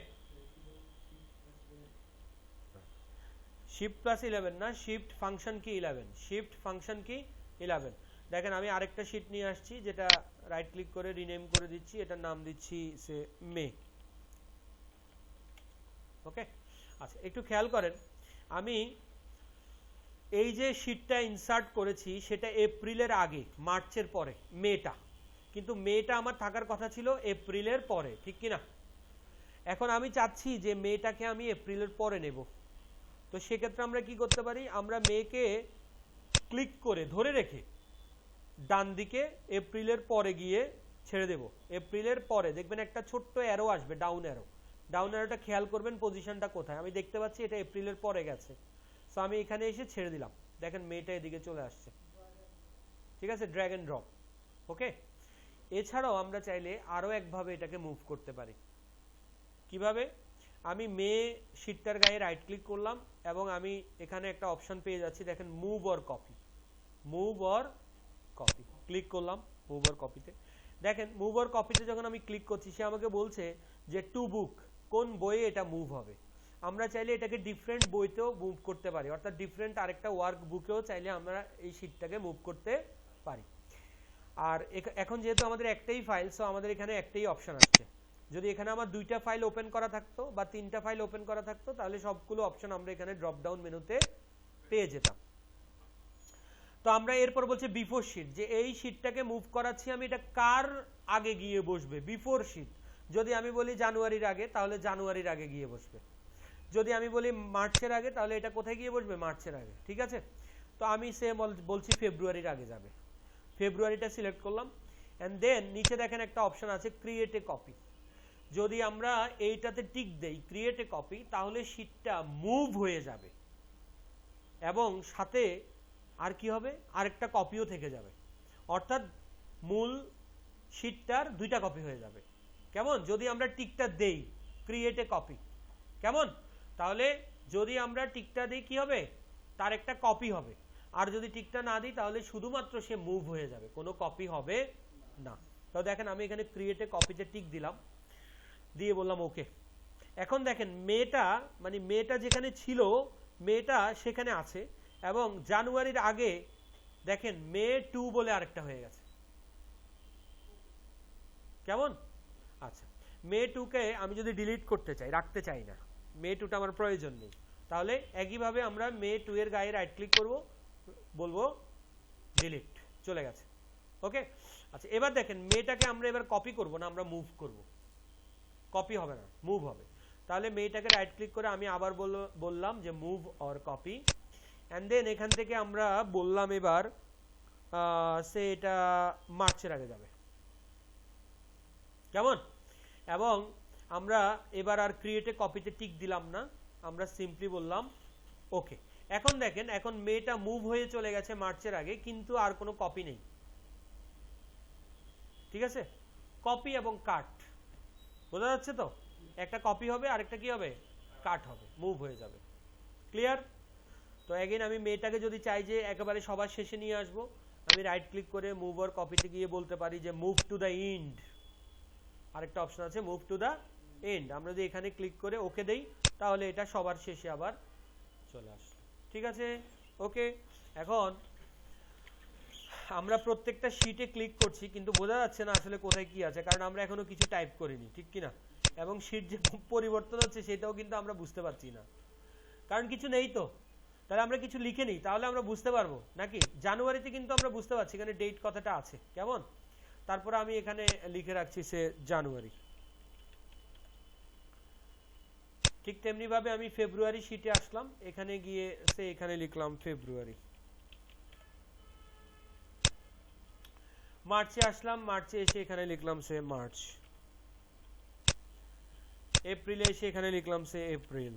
শিফট প্লাস 11 না, শিফট ফাংশন কি 11, শিফট ফাংশন কি 11। দেখেন আমি আরেকটা শীট নিয়ে আসছি, যেটা রাইট ক্লিক করে রিনেম করে দিচ্ছি, এটার নাম দিচ্ছি সে মে। ওকে, আচ্ছা একটু খেয়াল করেন, আমি এই যে শীটটা ইনসার্ট করেছি সেটা এপ্রিলের আগে, মার্চের পরে, মেটা, কিন্তু মেটা আমার থাকার কথা ছিল এপ্রিলের পরে, ঠিক কিনা? এখন আমি চাচ্ছি যে মেটাকে আমি এপ্রিলের পরে নেব, তো সেক্ষেত্রে আমরা কি করতে পারি, আমরা মেকে ক্লিক করে ধরে রেখে ডান দিকে এপ্রিলের পরে গিয়ে ছেড়ে দেব। এপ্রিলের পরে দেখবেন একটা ছোট্ট অ্যারো আসবে, ডাউন অ্যারো, ডাউন অ্যারোটা খেয়াল করবেন পজিশনটা কোথায়, আমি দেখতে পাচ্ছি এটা এপ্রিলের পরে গেছে, সো আমি এখানে এসে ছেড়ে দিলাম, দেখেন মেটা এদিকে চলে আসছে, ঠিক আছে, ড্র্যাগ এন্ড ড্রপ। ওকে, এছাড়াও আমরা চাইলে আরো একভাবে এটাকে মুভ করতে পারি। কিভাবে? আমি মে শীটটার গায়ে রাইট ক্লিক করলাম এবং আমি এখানে একটা অপশন পেয়ে যাচ্ছি, দেখেন move or copy, move or copy, click করলাম মুভ অর কপিতে। দেখেন মুভ অর কপিতে যখন আমি ক্লিক করছি সে আমাকে বলছে যে টু বুক, কোন বইয়ে এটা মুভ হবে। আমরা চাইলে এটাকে ডিফারেন্ট বইতেও মুভ করতে পারি, অর্থাৎ ডিফারেন্ট আরেকটা ওয়ার্ক বুকেও চাইলে আমরা এই শীটটাকে মুভ করতে পারি। আর এখন যেহেতু আমাদের একটাই ফাইল, সো আমাদের এখানে একটাই অপশন আসছে। যদি এখানে আমার দুইটা ফাইল ওপেন করা থাকতো বা তিনটা ফাইল ওপেন করা থাকতো তাহলে সবগুলো অপশন আমরা এখানে ড্রপ ডাউন মেনুতে পেয়ে যেতাম। তো আমরা এরপর বলছে বিফোর শীট, যে এই শীটটাকে মুভ করাচ্ছি আমি, এটা কার আগে গিয়ে বসবে, বিফোর শীট। যদি আমি বলি জানুয়ারির আগে তাহলে জানুয়ারির আগে গিয়ে বসবে, যদি আমি বলি মার্চের আগে তাহলে এটা কোথায় গিয়ে বসবে, মার্চের আগে, ঠিক আছে। তো আমি সেম বলছি ফেব্রুয়ারির আগে যাবে, ফেব্রুয়ারিটা সিলেক্ট করলাম, এন্ড দেন নিচে দেখেন একটা অপশন আছে ক্রিয়েট এ কপি। যদি আমরা এইটাতে টিক দেই ক্রিয়েট এ কপি, তাহলে শীটটা মুভ হয়ে যাবে এবং সাথে আর কি হবে, আরেকটা কপিও থেকে যাবে, অর্থাৎ মূল শীটটার দুইটা কপি হয়ে যাবে। কেমন? যদি আমরা টিকটা দেই ক্রিয়েট এ কপি, কেমন? তাহলে যদি আমরা টিকটা দিই কি হবে, তার একটা কপি হবে, আর যদি টিকটা না দিই তাহলে শুধুমাত্র সে মুভ হয়ে যাবে, কোনো কপি হবে না। তো দেখেন আমি এখানে ক্রিয়েট এ কপিতে টিক দিলাম, দিয়ে বললাম ওকে। এখন দেখেন মেটা, মানে মেটা যেখানে ছিল মেটা সেখানে আছে, এবং জানুয়ারির আগে দেখেন মে 2 বলে আরেকটা হয়ে গেছে, কেমন? আচ্ছা, মে 2 কে আমি যদি ডিলিট করতে চাই, রাখতে চাই না, মে 2টা আমার প্রয়োজন নেই, তাহলে একইভাবে আমরা মে 2 এর গায়ে রাইট ক্লিক করব, বলবো ডিলিট, চলে গেছে। ওকে, আচ্ছা এবার দেখেন মেটাকে আমরা এবার কপি করব না, আমরা মুভ করব, কপি হবে না, মুভ হবে। তাহলে মেটাকে রাইট ক্লিক করে আমি আবার বললাম যে move or copy, and then এখান থেকে আমরা বললাম এবার সে এটা মার্চের আগে যাবে, কেমন? এবং আমরা এবার আর ক্রিয়েটে কপিতে টিক দিলাম না, আমরা সিম্পলি বললাম ওকে। এখন দেখেন এখন মেটা মুভ হয়ে চলে গেছে মার্চের আগে, কিন্তু আর কোনো কপি নেই, ঠিক আছে। কপি এবং কাট, বোঝা যাচ্ছে তো? একটা কপি হবে আরেকটা কি হবে, কাট হবে, মুভ হয়ে যাবে। ক্লিয়ার? তো এগেইন আমি মেটাকে যদি চাই যে একেবারে সবার শেষে নিয়ে আসবো, আমি রাইট ক্লিক করে মুভ অর কপিতে গিয়ে বলতে পারি যে মুভ টু দ্য এন্ড, আরেকটা অপশন আছে মুভ টু দ্য এন্ড। আমরা যদি এখানে ক্লিক করে ওকে দেই তাহলে এটা সবার শেষে আবার চলে আসলো, ঠিক আছে। ওকে, এখন আমরা প্রত্যেকটা শীটে ক্লিক করছি কিন্তু বোঝা যাচ্ছে না আসলে কোথায় কি আছে, কারণ আমরা এখনো কিছু টাইপ করিনি, ঠিক কিনা? এবং শীট যে পরিবর্তন হচ্ছে সেটাও কিন্তু আমরা বুঝতে পারছি না, কারণ কিছু নেই তো। তাহলে আমরা কিছু লিখে নিই, তাহলে আমরা বুঝতে পারবো নাকি। জানুয়ারিতে কিন্তু আমরা বুঝতে পারছি, এখানে ডেট কথাটা আছে, কেমন? তারপরে আমি এখানে লিখে রাখছি সে জানুয়ারি। ঠিক তেমনি ভাবে আমি ফেব্রুয়ারি শীটে আসলাম, এখানে গিয়ে সে এখানে লিখলাম ফেব্রুয়ারি। মার্চে আসলাম, মার্চে এসে এখানে লিখলাম সে মার্চ। এপ্রিলে এসে এখানে লিখলাম সে এপ্রিল।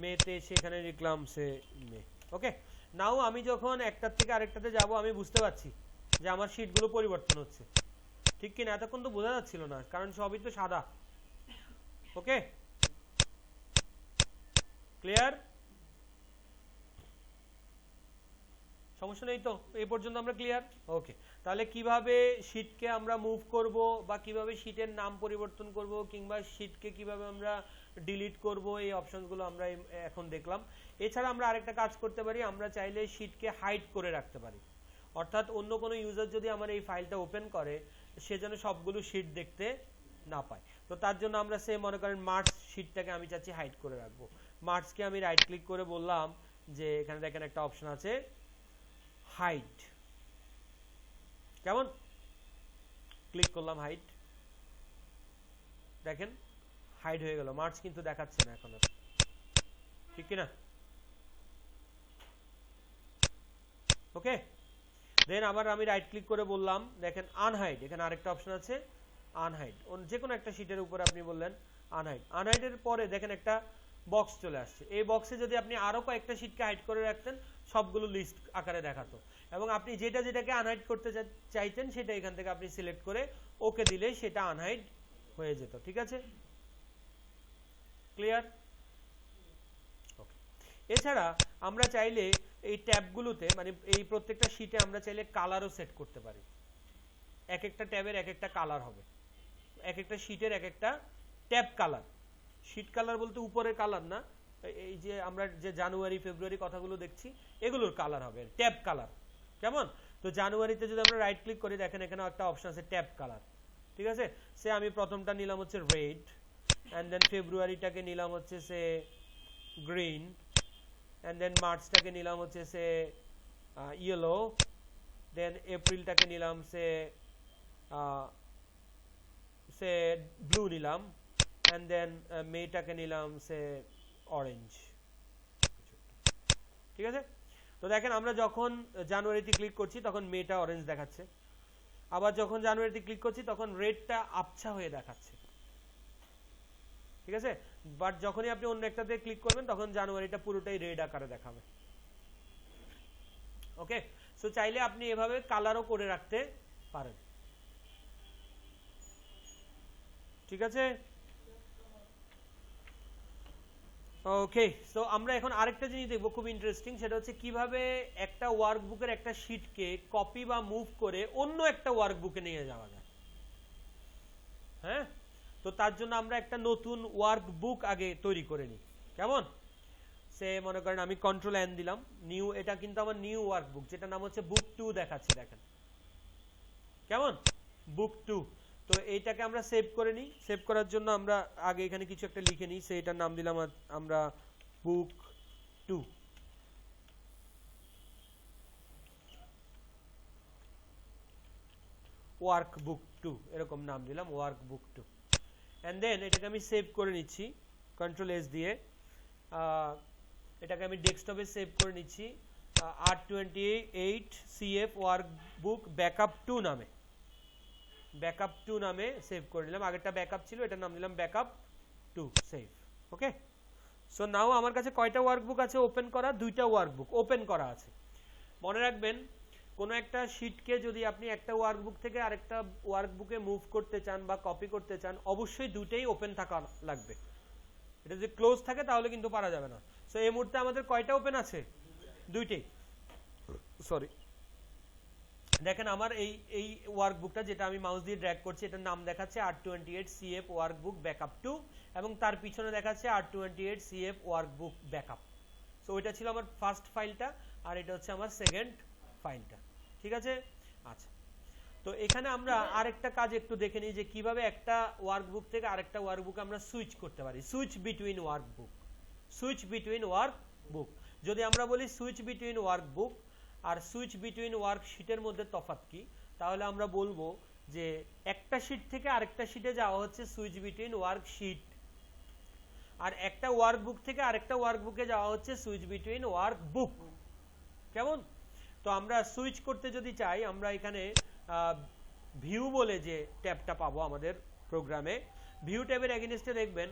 মেতে এসে এখানে লিখলাম সে মে। ওকে, নাও আমি যখন একটার থেকে আরেকটাতে যাব আমি বুঝতে পারছি যে আমার শীটগুলো পরিবর্তন হচ্ছে, ঠিক কিনা? এতক্ষণ তো বোঝা যাচ্ছিল না, কারণ সবই তো সাদা। ওকে, ক্লিয়ার? সমস্যা নেই তো? এই পর্যন্ত আমরা ক্লিয়ার? ওকে, তাহলে কিভাবে শীটকে আমরা মুভ করব বা কিভাবে শীটের নাম পরিবর্তন করব কিংবা শীটকে কিভাবে আমরা ডিলিট করব, এই অপশনগুলো আমরা এখন দেখলাম। এছাড়া আমরা আরেকটা কাজ করতে পারি, আমরা চাইলে শীটকে হাইড করে রাখতে পারি, অর্থাৎ অন্য কোনো ইউজার যদি আমার এই ফাইলটা ওপেন করে সে যেন সবগুলো শীট দেখতে না পায়। তো তার জন্য আমরা সে মনে করেন মার্চ শীটটাকে আমি চাচ্ছি হাইড করে রাখবো। মার্চকে আমি রাইট ক্লিক করে বললাম যে এখানে দেখেন একটা অপশন আছে হাইড, কেমন? ক্লিক করলাম হাইড, দেখেন হাইড হয়ে গেল, মার্চ কিন্তু দেখাচ্ছে না এখন, ঠিক কিনা? ওকে, দেন আবার আমি রাইট ক্লিক করে বললাম দেখেন আনহাইড, এখানে আরেকটা অপশন আছে আনহাইড, যে কোনো একটা শীটের উপরে আপনি বললেন আনহাইড। আনহাইডের পরে দেখেন একটা বক্স চলে আসছে, এই বক্সে যদি আপনি আরো কয়েকটা শীটকে হাইড করে রাখতেন সবগুলো লিস্ট আকারে দেখাতো, এবং আপনি যেটাকে আনহাইড করতে চাইতেন সেটা এখান থেকে আপনি সিলেক্ট করে ওকে দিলে সেটা আনহাইড হয়ে যেত। ঠিক আছে, ক্লিয়ার? ওকে, এছাড়া আমরা চাইলে এই ট্যাবগুলোতে মানে এই প্রত্যেকটা শীটে আমরা চাইলে কালারও সেট করতে পারি। এক একটা ট্যাবের এক একটা কালার হবে, এক একটা শীটের এক একটা ট্যাব কালার। শীট কালার বলতে উপরের কালার না, এই যে আমরা যে জানুয়ারি ফেব্রুয়ারি কথাগুলো দেখছি এগুলোর কালার হবে ট্যাব কালার, কেমন? তো জানুয়ারিতে যদি আমরা রাইট ক্লিক করি দেখেন এখানে একটা অপশন আছে ট্যাব কালার, ঠিক আছে? সে আমি প্রথমটা নিলাম হচ্ছে রেড, এন্ড দেন ফেব্রুয়ারিটাকে নিলাম হচ্ছে সে গ্রিন, এন্ড দেন মার্চটাকে নিলাম হচ্ছে সে ইয়েলো, দেন এপ্রিলটাকে নিলাম সে ব্লু নিলাম, এন্ড দেন মেটাকে নিলাম সে অরেঞ্জ। ঠিক আছে, তো দেখেন আমরা যখন জানুয়ারিতে ক্লিক করছি তখন মেটা অরেঞ্জ দেখাচ্ছে, আবার যখন জানুয়ারিতে ক্লিক করছি তখন রেডটা আবছা হয়ে দেখাচ্ছে। ঠিক আছে, বাট যখনই আপনি অন্য একটাতে ক্লিক করবেন তখন জানুয়ারিটা পুরোটাই রেড আকারে দেখাবে। ওকে, সো চাইলে আপনি এভাবে কালারও করে রাখতে পারেন। ঠিক আছে, ওকে, সো আমরা এখন আরেকটা জিনিস দেখবো খুব ইন্টারেস্টিং, সেটা হচ্ছে কিভাবে একটা ওয়ার্কবুকের একটা শীটকে কপি বা মুভ করে অন্য একটা ওয়ার্কবুকে নিয়ে যাওয়া যায়। হ্যাঁ, তো তার জন্য আমরা একটা নতুন ওয়ার্কবুক আগে তৈরি করে নিই, কেমন? সে মনে করেন আমি কন্ট্রোল এন দিলাম, নিউ, এটা কিন্তু আমার নিউ ওয়ার্কবুক যেটা নাম হচ্ছে বুক 2 দেখাচ্ছে, দেখেন কেমন? বুক 2। তো এইটাকে আমরা সেভ করে নিই। সেভ করার জন্য আমরা আগে এখানে কিছু একটা লিখে নিই, সেইটার নাম দিলাম আমরা বুক 2। ওয়ার্কবুক 2 এরকম নাম দিলাম, ওয়ার্কবুক 2। এন্ড দেন এটাকে আমি সেভ করে নিচ্ছি কন্ট্রোল এস দিয়ে, এটাকে আমি ডেস্কটপে সেভ করে নিচ্ছি R28 CF ওয়ার্কবুক ব্যাকআপ 2 নামে, ব্যাকআপ 2 নামে সেভ করে নিলাম। আগেরটা ব্যাকআপ ছিল, এটার নাম দিলাম ব্যাকআপ 2, সেভ। ওকে, সো নাও আমার কাছে কয়টা ওয়ার্কবুক আছে ওপেন করা? 2টা ওয়ার্কবুক ওপেন করা আছে। মনে রাখবেন কোন একটা শীটকে যদি আপনি একটা ওয়ার্কবুক থেকে আরেকটা ওয়ার্কবুকে মুভ করতে চান বা কপি করতে চান অবশ্যই দুটেই ওপেন থাকা লাগবে। এটা যদি ক্লোজ থাকে তাহলে কিন্তু পারা যাবে না। সো এই মুহূর্তে আমাদের কয়টা ওপেন আছে? 2টি। সরি, দেখেন আমার এই ওয়ার্কবুকটা যেটা আমি মাউস দিয়ে ড্র্যাগ করছি এটার নাম দেখাচ্ছে R28 CF ওয়ার্কবুক ব্যাকআপ 2 এবং তার পিছনে দেখাচ্ছে R28 CF workbook backup. So এটা ছিল আমার ফার্স্ট ফাইলটা আর এটা হচ্ছে আমার সেকেন্ড ফাইলটা। ঠিক আছে, আচ্ছা, তো এখানে আমরা আরেকটা কাজ একটু দেখে নিই যে কিভাবে একটা ওয়ার্কবুক থেকে আরেকটা ওয়ার্কবুক আমরা সুইচ করতে পারি। Switch between workbook, switch between workbook. যদি আমরা বলি সুইচ বিটুইন ওয়ার্কবুক আর সুইচ বিটুইন ওয়ার্কশিটের মধ্যে তফাৎ কি, তাহলে আমরা বলবো যে একটা শীট থেকে আরেকটা শীটে যাওয়া হচ্ছে সুইচ বিটুইন ওয়ার্কশিট, আর একটা ওয়ার্কবুক থেকে আরেকটা ওয়ার্কবুকে যাওয়া হচ্ছে সুইচ বিটুইন ওয়ার্কবুক। কেমন? তো আমরা সুইচ করতে যদি চাই আমরা এখানে ভিউ বলে যে ট্যাবটা পাবো আমাদের প্রোগ্রামে, ভিউ ট্যাবের এগেইনস্টে দেখবেন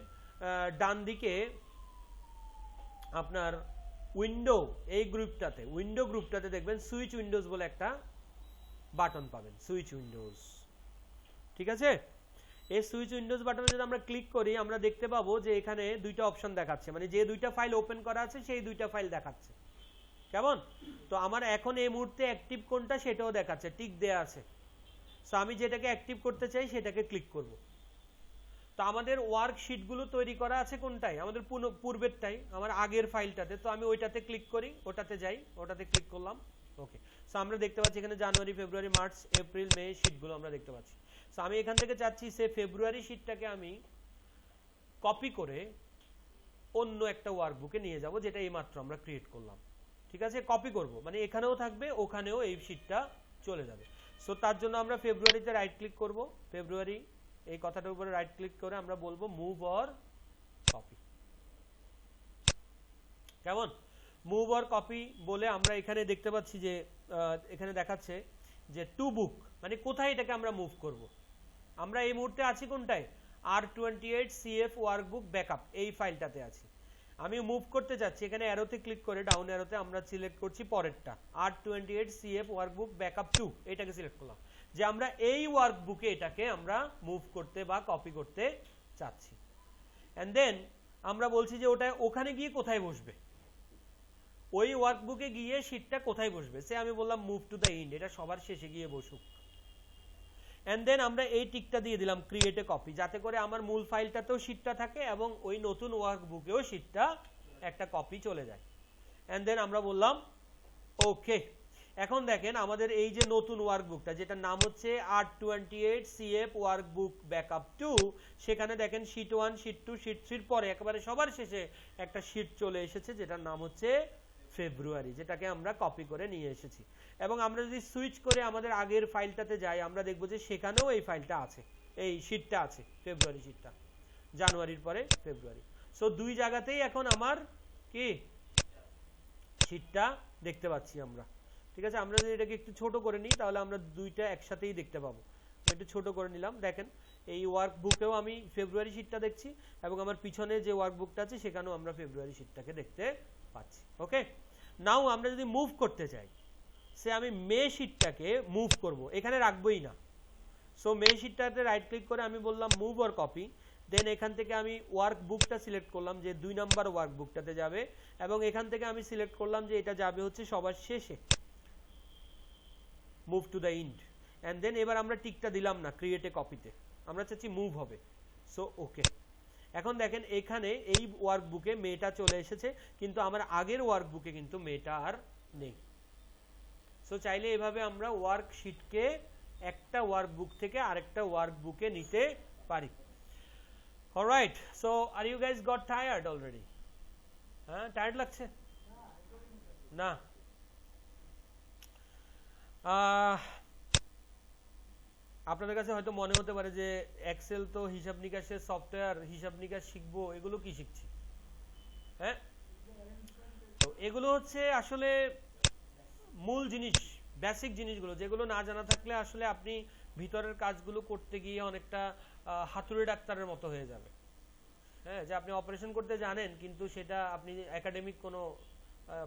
ডান দিকে আপনার উইন্ডো, এই গ্রুপটাতে উইন্ডো গ্রুপটাতে দেখবেন সুইচ উইন্ডোজ বলে একটা বাটন পাবেন, সুইচ উইন্ডোজ। ঠিক আছে, এই সুইচ উইন্ডোজ বাটনে যদি আমরা ক্লিক করি আমরা দেখতে পাবো যে এখানে দুইটা অপশন দেখাচ্ছে, মানে যে দুইটা ফাইল ওপেন করা আছে সেই দুইটা ফাইল দেখাচ্ছে। কেমন? তো আমার এখন এই মুহূর্তে অ্যাক্টিভ কোনটা সেটাও দেখাচ্ছে, টিক দেয়া আছে। সো আমি যেটাকে অ্যাক্টিভ করতে চাই সেটাকে ক্লিক করব। তো আমাদের ওয়ার্কশিট গুলো তৈরি করা আছে কোনটাই? আমাদের পূর্বেরটাই, আমার আগের ফাইলটাতে। তো আমি ওইটাতে ক্লিক করি, ওটাতে যাই, ওটাতে ক্লিক করলাম। ওকে, সো আমরা দেখতে পাচ্ছি এখানে জানুয়ারি ফেব্রুয়ারি মার্চ এপ্রিল মে শীটগুলো আমরা দেখতে পাচ্ছি। সো আমি এখান থেকে চাচ্ছি সে ফেব্রুয়ারি শীটটাকে আমি কপি করে অন্য একটা ওয়ার্কবুকে নিয়ে যাব, যেটা এইমাত্র আমরা ক্রিয়েট করলাম। ঠিক আছে, কপি করব, মানে এখানেও থাকবে ওখানেও এই শীটটা চলে যাবে। সো তার জন্য আমরা ফেব্রুয়ারিতে রাইট ক্লিক করব, ফেব্রুয়ারি এই কথাটার উপরে রাইট ক্লিক করে আমরা বলবো মুভ অর কপি। কেমন? মুভ অর কপি বলে আমরা এখানে দেখতে পাচ্ছি যে এখানে দেখাচ্ছে যে টু বুক, মানে কোথায় এটাকে আমরা মুভ করব। আমরা এই মুহূর্তে আছি কোনটায়? R28 CF ওয়ার্কবুক ব্যাকআপ এই ফাইলটাতে আছি। আমি মুভ করতে যাচ্ছি, এখানে অ্যারোতে ক্লিক করে ডাউন অ্যারোতে আমরা সিলেক্ট করছি পরেরটা R28 CF ওয়ার্কবুক ব্যাকআপ 2, এটাকে সিলেক্ট করলাম যে আমরা এই ওয়ার্কবুকে এটাকে আমরা মুভ করতে বা কপি করতে চাচ্ছি। এন্ড দেন আমরা বলছি যে ওটা ওখানে গিয়ে কোথায় বসবে, ওই ওয়ার্কবুকে গিয়ে শীটটা কোথায় বসবে। সে আমি বললাম মুভ টু দ্য এন্ড, এটা সবার শেষে গিয়ে বসুক। এন্ড দেন আমরা এই টিকটা দিয়ে দিলাম ক্রিয়েট এ কপি, যাতে করে আমার মূল ফাইলটাতেও শীটটা থাকে এবং ওই নতুন ওয়ার্কবুকেও শীটটা একটা কপি চলে যায়। এন্ড দেন আমরা বললাম ওকে। এখন দেখেন আমাদের এই যে নতুন ওয়ার্কবুকটা, যেটা নাম হচ্ছে R28 CF ওয়ার্কবুক ব্যাকআপ 2, সেখানে দেখেন শীট 1 শীট 2 শীট 3 পরে একেবারে সবার শেষে একটা শীট চলে এসেছে যেটার নাম হচ্ছে ফেব্রুয়ারি, যেটাকে আমরা কপি করে নিয়ে এসেছি। এবং আমরা যদি সুইচ করে আমাদের আগের ফাইলটাতে যাই, আমরা দেখব যে সেখানেও এই ফাইলটা আছে, এই শীটটা আছে, ফেব্রুয়ারি শীটটা, জানুয়ারির পরে ফেব্রুয়ারি। সো দুই জায়গাতেই এখন আমার কি শীটটা দেখতে পাচ্ছি আমরা। ঠিক আছে, আমরা যদি এটাকে একটু ছোট করে নিই তাহলে আমরা দুইটা একসাথেই দেখতে পাবো। একটু ছোট করে নিলাম, দেখেন এই ওয়ার্কবুকেও আমি ফেব্রুয়ারি শীটটা দেখছি এবং আমার পিছনে যে ওয়ার্কবুকটা আছে সেখানেও আমরা ফেব্রুয়ারি শীটটাকে দেখতে পাচ্ছি। ওকে, নাও আমরা যদি মুভ করতে চাই, সে আমি মে শীটটাকে মুভ করব, এখানে রাখবোই না। সো মে শীটটাতে রাইট ক্লিক করে আমি বললাম মুভ অর কপি, দেন এখান থেকে আমি ওয়ার্কবুকটা সিলেক্ট করলাম যে 2 নাম্বার ওয়ার্কবুকটাতে যাবে এবং এখান থেকে আমি সিলেক্ট করলাম যে এটা যাবে হচ্ছে সবার শেষে, move to the end. And then এবার আমরা টিকটা দিলাম না ক্রিয়েট এ কপিতে, আমরা চাচ্ছি মুভ হবে। So okay. এখন দেখেন এখানে এই ওয়ার্কবুকে মেটা চলে এসেছে, কিন্তু আমার আগের ওয়ার্কবুকে কিন্তু মেটা আর নেই। সো চাইলে এভাবে আমরা ওয়ার্কশিটকে একটা ওয়ার্কবুক থেকে আরেকটা ওয়ার্কবুকে নিতে পারি। Alright, so are you guys got tired already? হ্যাঁ, টায়ার্ড লাগছে না? আপনাদের কাছে হয়তো মনে হতে পারে যে এক্সেল তো হিসাব নিকাশের সফটওয়্যার, হিসাব নিকাশ শিখবো, এগুলো কি শিখছি? হ্যাঁ, তো এগুলো হচ্ছে আসলে মূল জিনিস, বেসিক জিনিসগুলো, যেগুলো না জানা থাকলে আসলে আপনি ভিতরের কাজগুলো করতে গিয়ে অনেকটা হাতুড়ে ডাক্তারের মতো হয়ে যাবে। হ্যাঁ, যে আপনি অপারেশন করতে জানেন কিন্তু সেটা আপনি একাডেমিক কোনো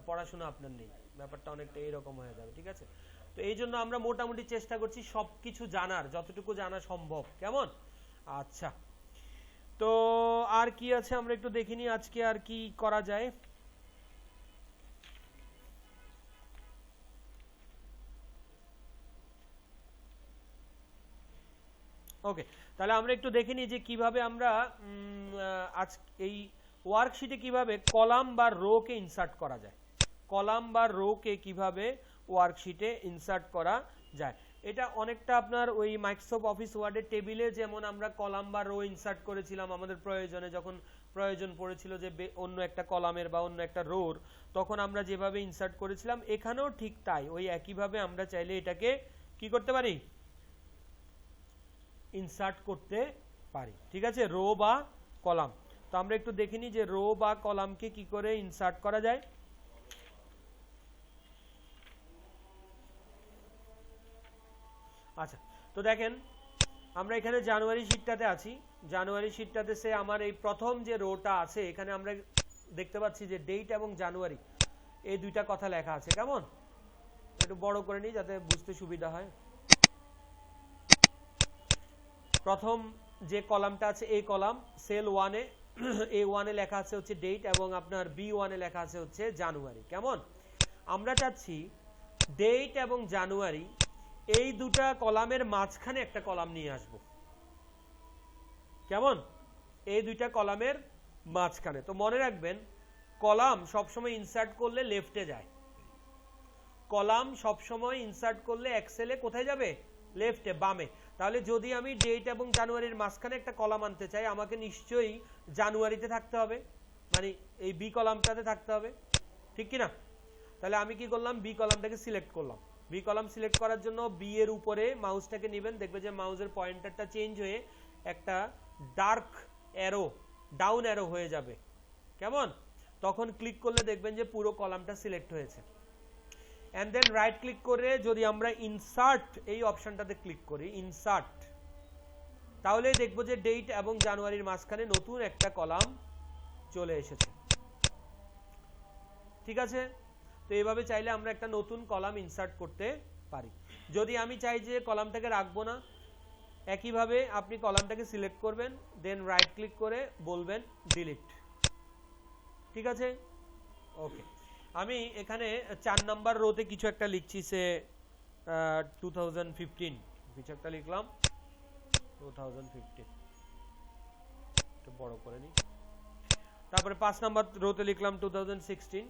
পড়াশোনা আপনার নেই, ব্যাপারটা অনেকটা এইরকম হয়ে যাবে। ঠিক আছে, তো এই জন্য আমরা মোটামুটি চেষ্টা করছি সবকিছু জানার, যতটুকু জানা সম্ভব। কেমন? আচ্ছা, তো আর কি আছে আমরা একটু দেখিনি আজকে আর কি করা যায়। ওকে, তাহলে আমরা একটু দেখে নিই যে কিভাবে আমরা আজ এই ওয়ার্কশিটে কিভাবে কলাম বা রো কে ইনসার্ট করা যায়, কলাম বা রো কে কিভাবে ওয়ার্কশিটে ইনসার্ট করা যায়। এটা অনেকটা আপনার ওই মাইক্রোসফট অফিস ওয়ার্ডের টেবিলে যেমন আমরা কলাম বা রো ইনসার্ট করেছিলাম আমাদের প্রয়োজনে, যখন প্রয়োজন পড়েছিল যে অন্য একটা কলামের বা অন্য একটা রোর, তখন আমরা যেভাবে ইনসার্ট করেছিলাম এখানেও ঠিক তাই, ওই একইভাবে আমরা চাইলে এটাকে কি করতে পারি, ইনসার্ট করতে পারি। ঠিক আছে, রো বা কলাম। তো আমরা একটু দেখে নিই যে রো বা কলামকে কি করে ইনসার্ট করা যায়। আচ্ছা, তো দেখেন আমরা এখানে জানুয়ারি শীটটাতে আছি, জানুয়ারি শীটটাতে সে আমার এই প্রথম যে রোটা আছে এখানে আমরা দেখতে পাচ্ছি যে ডেট এবং জানুয়ারি এই দুইটা কথা লেখা আছে। কেমন? একটু বড় করে নিই যাতে বুঝতে সুবিধা হয়। প্রথম যে কলামটা আছে এই কলাম, সেল 1 এ A1 এ লেখা আছে হচ্ছে ডেট এবং আপনার B1 এ লেখা আছে হচ্ছে জানুয়ারি। কেমন? আমরা চাচ্ছি ডেট এবং জানুয়ারি এই দুটা কলামের মাঝখানে একটা কলাম নিয়ে আসব। কেমন? এই দুইটা কলামের মাঝখানে। তো মনে রাখবেন কলাম সবসময় ইনসার্ট করলে লেফটে যায়, কলাম সবসময় ইনসার্ট করলে এক্সেলে কোথায় যাবে, লেফটে, বামে। তাহলে যদি আমি ডেট এবং জানুয়ারির মাঝখানে একটা কলাম আনতে চাই, আমাকে নিশ্চয়ই জানুয়ারিতে থাকতে হবে, মানে এই বি কলামটাতে থাকতে হবে, ঠিক কি না? তাহলে আমি কি করলাম, বি কলামটাকে সিলেক্ট করলাম। বি কলাম সিলেক্ট করার জন্য বি এর উপরে মাউসটাকে নেবেন, দেখবে যে মাউসের পয়েন্টারটা চেঞ্জ হয়ে একটা ডার্ক অ্যারো, ডাউন অ্যারো হয়ে যাবে, কেমন? তখন ক্লিক করলে দেখবেন যে পুরো কলামটা সিলেক্ট হয়েছে। এন্ড দেন রাইট ক্লিক করে যদি আমরা ইনসার্ট এই অপশনটাতে ক্লিক করি, ইনসার্ট, তাহলে দেখবো যে ডেট এবং জানুয়ারির মাঝখানে নতুন একটা কলাম চলে এসেছে, ঠিক আছে? তো এইভাবে চাইলে আমরা একটা নতুন কলাম ইনসার্ট করতে পারি। যদি আমি চাই যে কলামটাকে রাখবো না, একইভাবে আপনি কলামটাকে সিলেক্ট করবেন, দেন রাইট ক্লিক করে বলবেন ডিলিট, ঠিক আছে? ওকে, আমি এখানে 4 নাম্বার রোতে কিছু একটা লিখছি, সে 2015 কিছু একটা লিখলাম, 2015 একটু বড় করে নিই। তারপরে 5 নাম্বার রোতে লিখলাম 2016।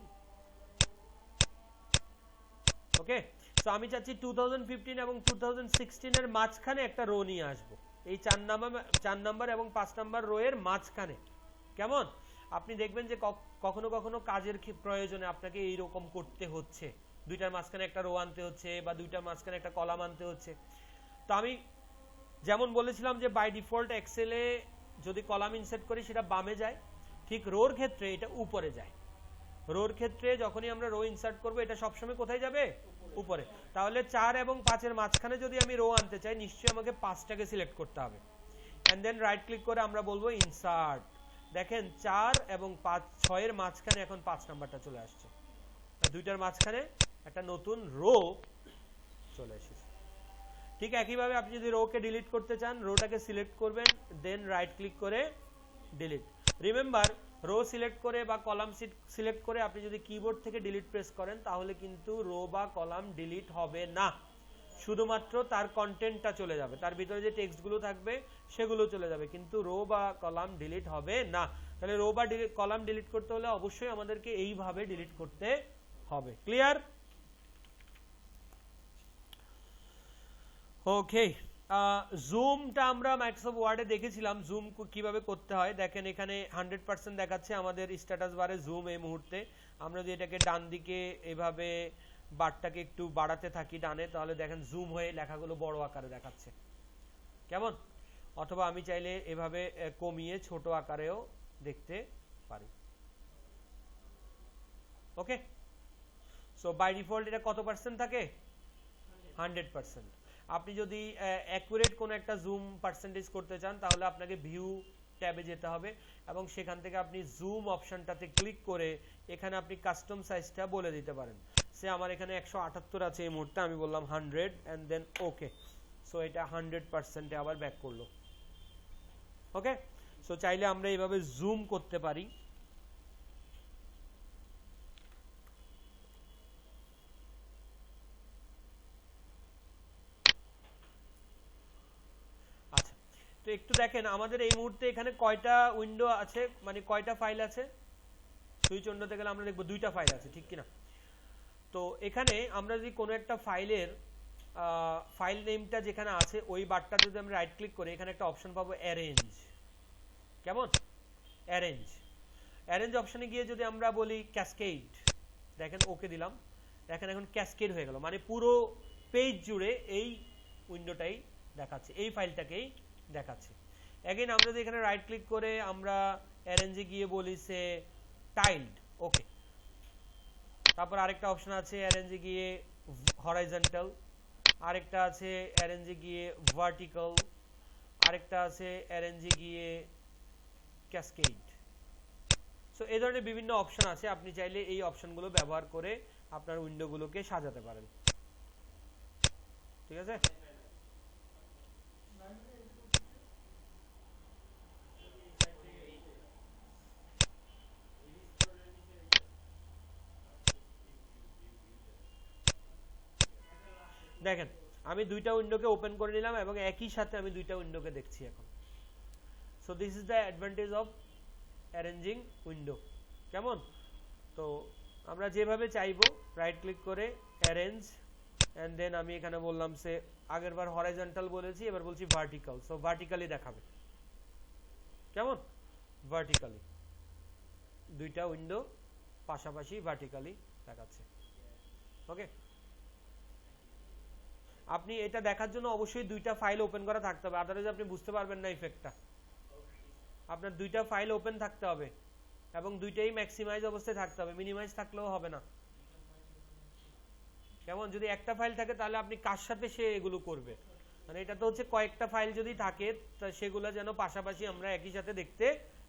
ওকে, সো আমি চাচ্ছি 2015 এবং 2016 এর মাঝখানে একটা রো নিয়ে আসব, এই 4 নাম্বার এবং 5 নাম্বার রো এর মাঝখানে, কেমন? আপনি দেখবেন যে কখনো কখনো কাজের প্রয়োজনে আপনাকে এই রকম করতে হচ্ছে, দুইটার মাঝখানে একটা রো আনতে হচ্ছে বা দুইটার মাঝখানে একটা কলাম আনতে হচ্ছে। তো আমি যেমন বলেছিলাম যে বাই ডিফল্ট এক্সেলে যদি কলাম ইনসার্ট করি সেটা বামে যায়, ঠিক রোর ক্ষেত্রে এটা উপরে যায়। রোর ক্ষেত্রে যখনই আমরা রো ইনসার্ট করব এটা সবসময় কোথায় যাবে? উপরে। তাহলে 4 এবং 5 এর মাঝখানে যদি আমি রো আনতে চাই, নিশ্চয়ই আমাকে 5টাকে সিলেক্ট করতে হবে, এন্ড দেন রাইট ক্লিক করে আমরা বলবো ইনসার্ট। দেখেন 4 এবং 5, 6 এর মাঝখানে এখন 5 নাম্বারটা চলে আসছে, দুইটার মাঝখানে একটা নতুন রো চলে এসেছে। ঠিক একইভাবে আপনি যদি রোকে ডিলিট করতে চান, রোটাকে সিলেক্ট করবেন, দেন রাইট ক্লিক করে ডিলিট। রিমেম্বার, রো সিলেক্ট করে বা কলাম সিলেক্ট করে আপনি যদি কিবোর্ড থেকে ডিলিট প্রেস করেন, তাহলে কিন্তু রো বা কলাম ডিলিট হবে না, শুধুমাত্র তার কন্টেন্টটা চলে যাবে, তার ভিতরে যে টেক্সটগুলো থাকবে সেগুলো চলে যাবে, কিন্তু রো বা কলাম ডিলিট হবে না। তাহলে রো বা কলাম ডিলিট করতে হলে অবশ্যই আমাদেরকে এইভাবে ডিলিট করতে হবে। ক্লিয়ার? ওকে, জুমটা আমরা মাইক্রোসফট ওয়ার্ডে দেখেছিলাম জুম কিভাবে করতে হয়। দেখেন এখানে 100% দেখাচ্ছে আমাদের স্ট্যাটাস বারে জুম এই মুহূর্তে। আমরা যদি এটাকে ডান দিকে এভাবে বারটাকে একটু বাড়াতে থাকি ডানে, তাহলে দেখেন জুম হয়ে লেখাগুলো বড় আকারে দেখাচ্ছে, কেমন? অথবা আমি চাইলে এভাবে কমিয়ে ছোট আকারেও দেখতে পারি। ওকে, সো বাই ডিফল্ট এটা কত পার্সেন্ট থাকে? 100%। আপনি যদি অ্যাকুরেট কোন একটা জুম পার্সেন্টেজ করতে চান, তাহলে আপনাকে ভিউ ট্যাবে যেতে হবে এবং সেখান থেকে আপনি জুম অপশনটাতে ক্লিক করে এখানে আপনি কাস্টম সাইজটা বলে দিতে পারেন। সে আমার এখানে 178 আছে এই মুহূর্তে, আমি বললাম 100 এন্ড দেন ওকে। সো এটা 100% এ আবার ব্যাক করলো। ওকে, সো চাইলে আমরা এইভাবে জুম করতে পারি। তো একটু দেখেন আমাদের এই মুহূর্তে এখানে কয়টা উইন্ডো আছে, মানে কয়টা ফাইল আছে। সুইচ উইন্ডোতে গেলে আমরা দেখব 2টা ফাইল আছে, ঠিক কিনা? তো এখানে আমরা যদি কোনো একটা ফাইলের ফাইল নেমটা যেখানে আছে ওই বারটা যদি আমরা রাইট ক্লিক করি, এখানে একটা অপশন পাবো অ্যারেঞ্জ, কেমন? অ্যারেঞ্জ অপশনে গিয়ে যদি আমরা বলি ক্যাসকেড, দেখেন ওকে দিলাম, দেখেন এখন ক্যাসকেড হয়ে গেল, মানে পুরো পেজ জুড়ে এই উইন্ডোটাই দেখাচ্ছে, এই ফাইলটাকেই দেখাচ্ছে। এগেইন আমরা যদি এখানে রাইট ক্লিক করে আমরা অ্যারেঞ্জে গিয়ে বলি সে টাইলড, ওকে। তারপর আরেকটা অপশন আছে অ্যারেঞ্জে গিয়ে হরাইজন্টাল, আরেকটা আছে অ্যারেঞ্জে গিয়ে ভার্টিক্যাল, আরেকটা আছে অ্যারেঞ্জে গিয়ে ক্যাসকেড। সো এই ধরনের বিভিন্ন অপশন আছে, আপনি চাইলে এই অপশনগুলো ব্যবহার করে আপনার উইন্ডোগুলোকে সাজাতে পারেন, ঠিক আছে? দেখেন আমি দুইটা উইন্ডোকে ওপেন করে নিলাম এবং একই সাথে আমি দুইটা উইন্ডোকে দেখছি এখন। So this is the advantage of arranging window, কেমন? তো আমরা যেভাবে চাইবো রাইট ক্লিক করে অ্যারেঞ্জ, and then আমি এখানে বললাম সে আগেরবার হরাইজন্টাল বলেছি, এবার বলছি ভার্টিক্যাল, সো ভার্টিক্যালি দেখাবে, কেমন? ভার্টিক্যালি দুইটা উইন্ডো পাশাপাশি ভার্টিক্যালি দেখাচ্ছে। ওকে, আপনি এটা দেখার জন্য অবশ্যই দুইটা ফাইল ওপেন করা থাকতে হবে, আদারওয়াইজ আপনি বুঝতে পারবেন না ইফেক্টটা। আপনার দুইটা ফাইল ওপেন থাকতে হবে এবং দুইটাই ম্যাক্সিমাইজ অবস্থায় থাকতে হবে, মিনিমাইজ থাকলেও হবে না, কেমন? যদি একটা ফাইল থাকে তাহলে আপনি কার সাথে সে এগুলো করবে, মানে এটা তো হচ্ছে কয়েকটা ফাইল যদি থাকে সেগুলো যেন পাশাপাশি আমরা একই সাথে দেখতে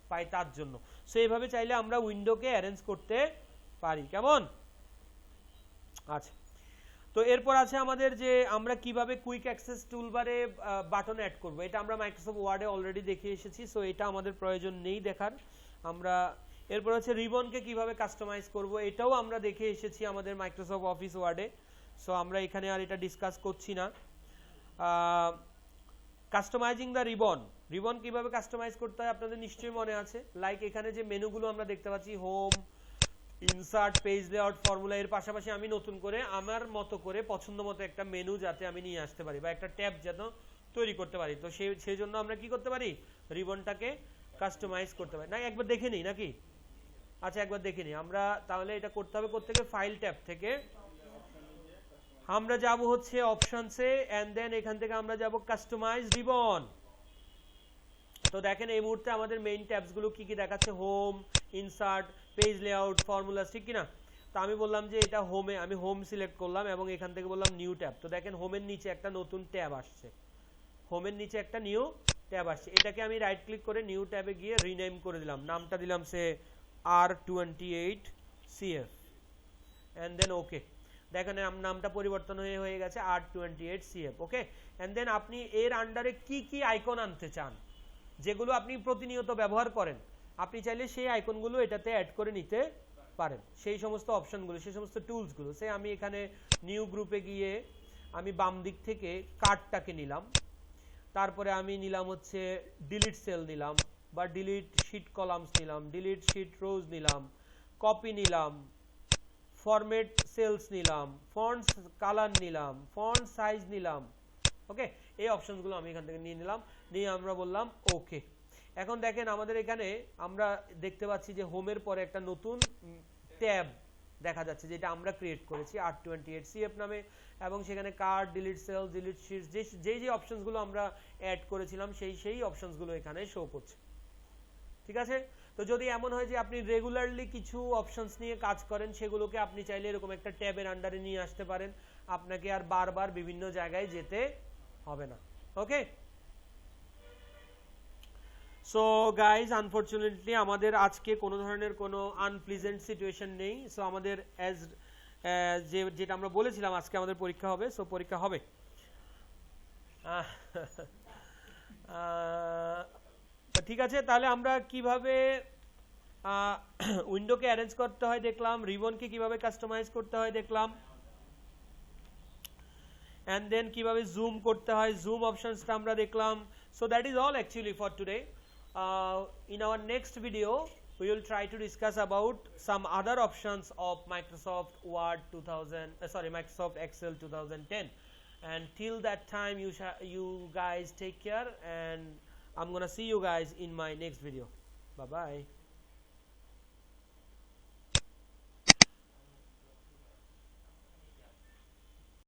পাই, তার জন্য। সো এইভাবে চাইলে আমরা উইন্ডোকে অ্যারেঞ্জ করতে পারি, কেমন? আচ্ছা, তো এরপর আছে আমাদের যে আমরা কিভাবে কুইক অ্যাক্সেস টুলবারে বাটন অ্যাড করব, এটা আমরা মাইক্রোসফট ওয়ার্ডে অলরেডি দেখে এসেছি, সো এটা আমাদের প্রয়োজন নেই দেখার। আমরা এরপর হচ্ছে রিবনকে কিভাবে কাস্টমাইজ করব, এটাও আমরা দেখে এসেছি আমাদের মাইক্রোসফট অফিস ওয়ার্ডে, সো আমরা এখানে আর এটা ডিসকাস করছি না। কাস্টমাইজিং দ্য রিবন, রিবন কিভাবে কাস্টমাইজ করতে হয় আপনাদের নিশ্চয়ই মনে আছে। লাইক এখানে যে মেনুগুলো আমরা দেখতে পাচ্ছি, home, insert, page layout, formula, এর পাশাপাশি আমি নতুন করে আমার মতো করে পছন্দ মতো একটা মেনু যাতে আমি নিয়ে আসতে পারি বা একটা ট্যাব যেন তৈরি করতে পারি, তো সেই জন্য আমরা কি করতে পারি? রিবনটাকে কাস্টমাইজ করতে পারি। না একবার দেখে নিই নাকি? আচ্ছা একবার দেখে নিই আমরা, তাহলে এটা করতে হবে কোত্থেকে? ফাইল ট্যাব থেকে আমরা যাব হচ্ছে অপশনসে, এন্ড দেন এখান থেকে আমরা যাব কাস্টমাইজ রিবন। তো দেখেন এই মুহূর্তে আমাদের মেইন ট্যাবস গুলো কি কি দেখাচ্ছে, home, insert, page layout, formula, ঠিক কি না? তো আমি বললাম যে এটা হোমে, আমি হোম সিলেক্ট করলাম এবং এখান থেকে বললাম নিউ ট্যাব। তো দেখেন হোমের নিচে একটা নতুন ট্যাব আসছে, হোমের নিচে একটা নিউ ট্যাব আসছে, এটাকে আমি রাইট ক্লিক করে নিউ ট্যাবে গিয়ে রিনেম করে দিলাম, নামটা দিলাম সে R28CF এন্ড দেন ওকে। দেখেন নামটা পরিবর্তন হয়ে গেছে R28CF। ওকে, এন্ড দেন আপনি এর আন্ডারে কি কি আইকন আনতে চান যেগুলো আপনি প্রতিনিয়ত ব্যবহার করেন, আপনি চাইলে সেই আইকনগুলো এটাতে অ্যাড করে নিতে পারেন, সেই সমস্ত অপশনগুলো, সেই সমস্ত টুলসগুলো। সে আমি এখানে নিউ গ্রুপে গিয়ে আমি বাম দিক থেকে কার্ডটাকে নিলাম, তারপরে আমি নিলাম হচ্ছে ডিলিট সেল নিলাম বা ডিলিট শিট কলামস নিলাম, ডিলিট শিট রোজ নিলাম, কপি নিলাম, ফরম্যাট সেলস নিলাম, ফন্টস কালার নিলাম, ফন্ট সাইজ নিলাম। ওকে, এই অপশনগুলো আমি এখান থেকে নিয়ে নিলাম, নিয়ে আমরা বললাম ওকে। এখন দেখেন আমাদের এখানে আমরা দেখতে পাচ্ছি যে হোমের পরে একটা নতুন ট্যাব দেখা যাচ্ছে যেটা আমরা ক্রিয়েট করেছি R28CF নামে, এবং সেখানে card, delete cell, delete sheets, যে অপশনসগুলো আমরা অ্যাড করেছিলাম সেই অপশনসগুলো এখানে শো করছে। ঠিক আছে, তো যদি এমন হয় যে আপনি রেগুলারলি কিছু অপশনস নিয়ে কাজ করেন, সেগুলোকে আপনি চাইলে এরকম একটা ট্যাবের আন্ডারে নিয়ে আসতে পারেন, আপনাকে আর বারবার বিভিন্ন জায়গায় যেতে হবে না। ওকে, সো গাইজ আনফরচুনেটলি আমাদের আজকে কোনো ধরনের কোনো আনপ্লিজেন্ট সিচুয়েশন নেই, সো আমাদের যেটা আমরা বলেছিলাম আজকে আমাদের পরীক্ষা হবে, সো পরীক্ষা হবে। ঠিক আছে, তাহলে আমরা কিভাবে উইন্ডোকে অ্যারেঞ্জ করতে হয় দেখলাম, রিবনকে কিভাবে কাস্টমাইজ করতে হয় দেখলাম, and then কিভাবে জুম করতে হয়, জুম অপশনসটা আমরা দেখলাম। So that is all actually for today. In our next video we will try to discuss about some other options of Microsoft Word 2000 Microsoft Excel 2010, and till that time you guys take care, and I'm gonna see you guys in my next video. Bye bye.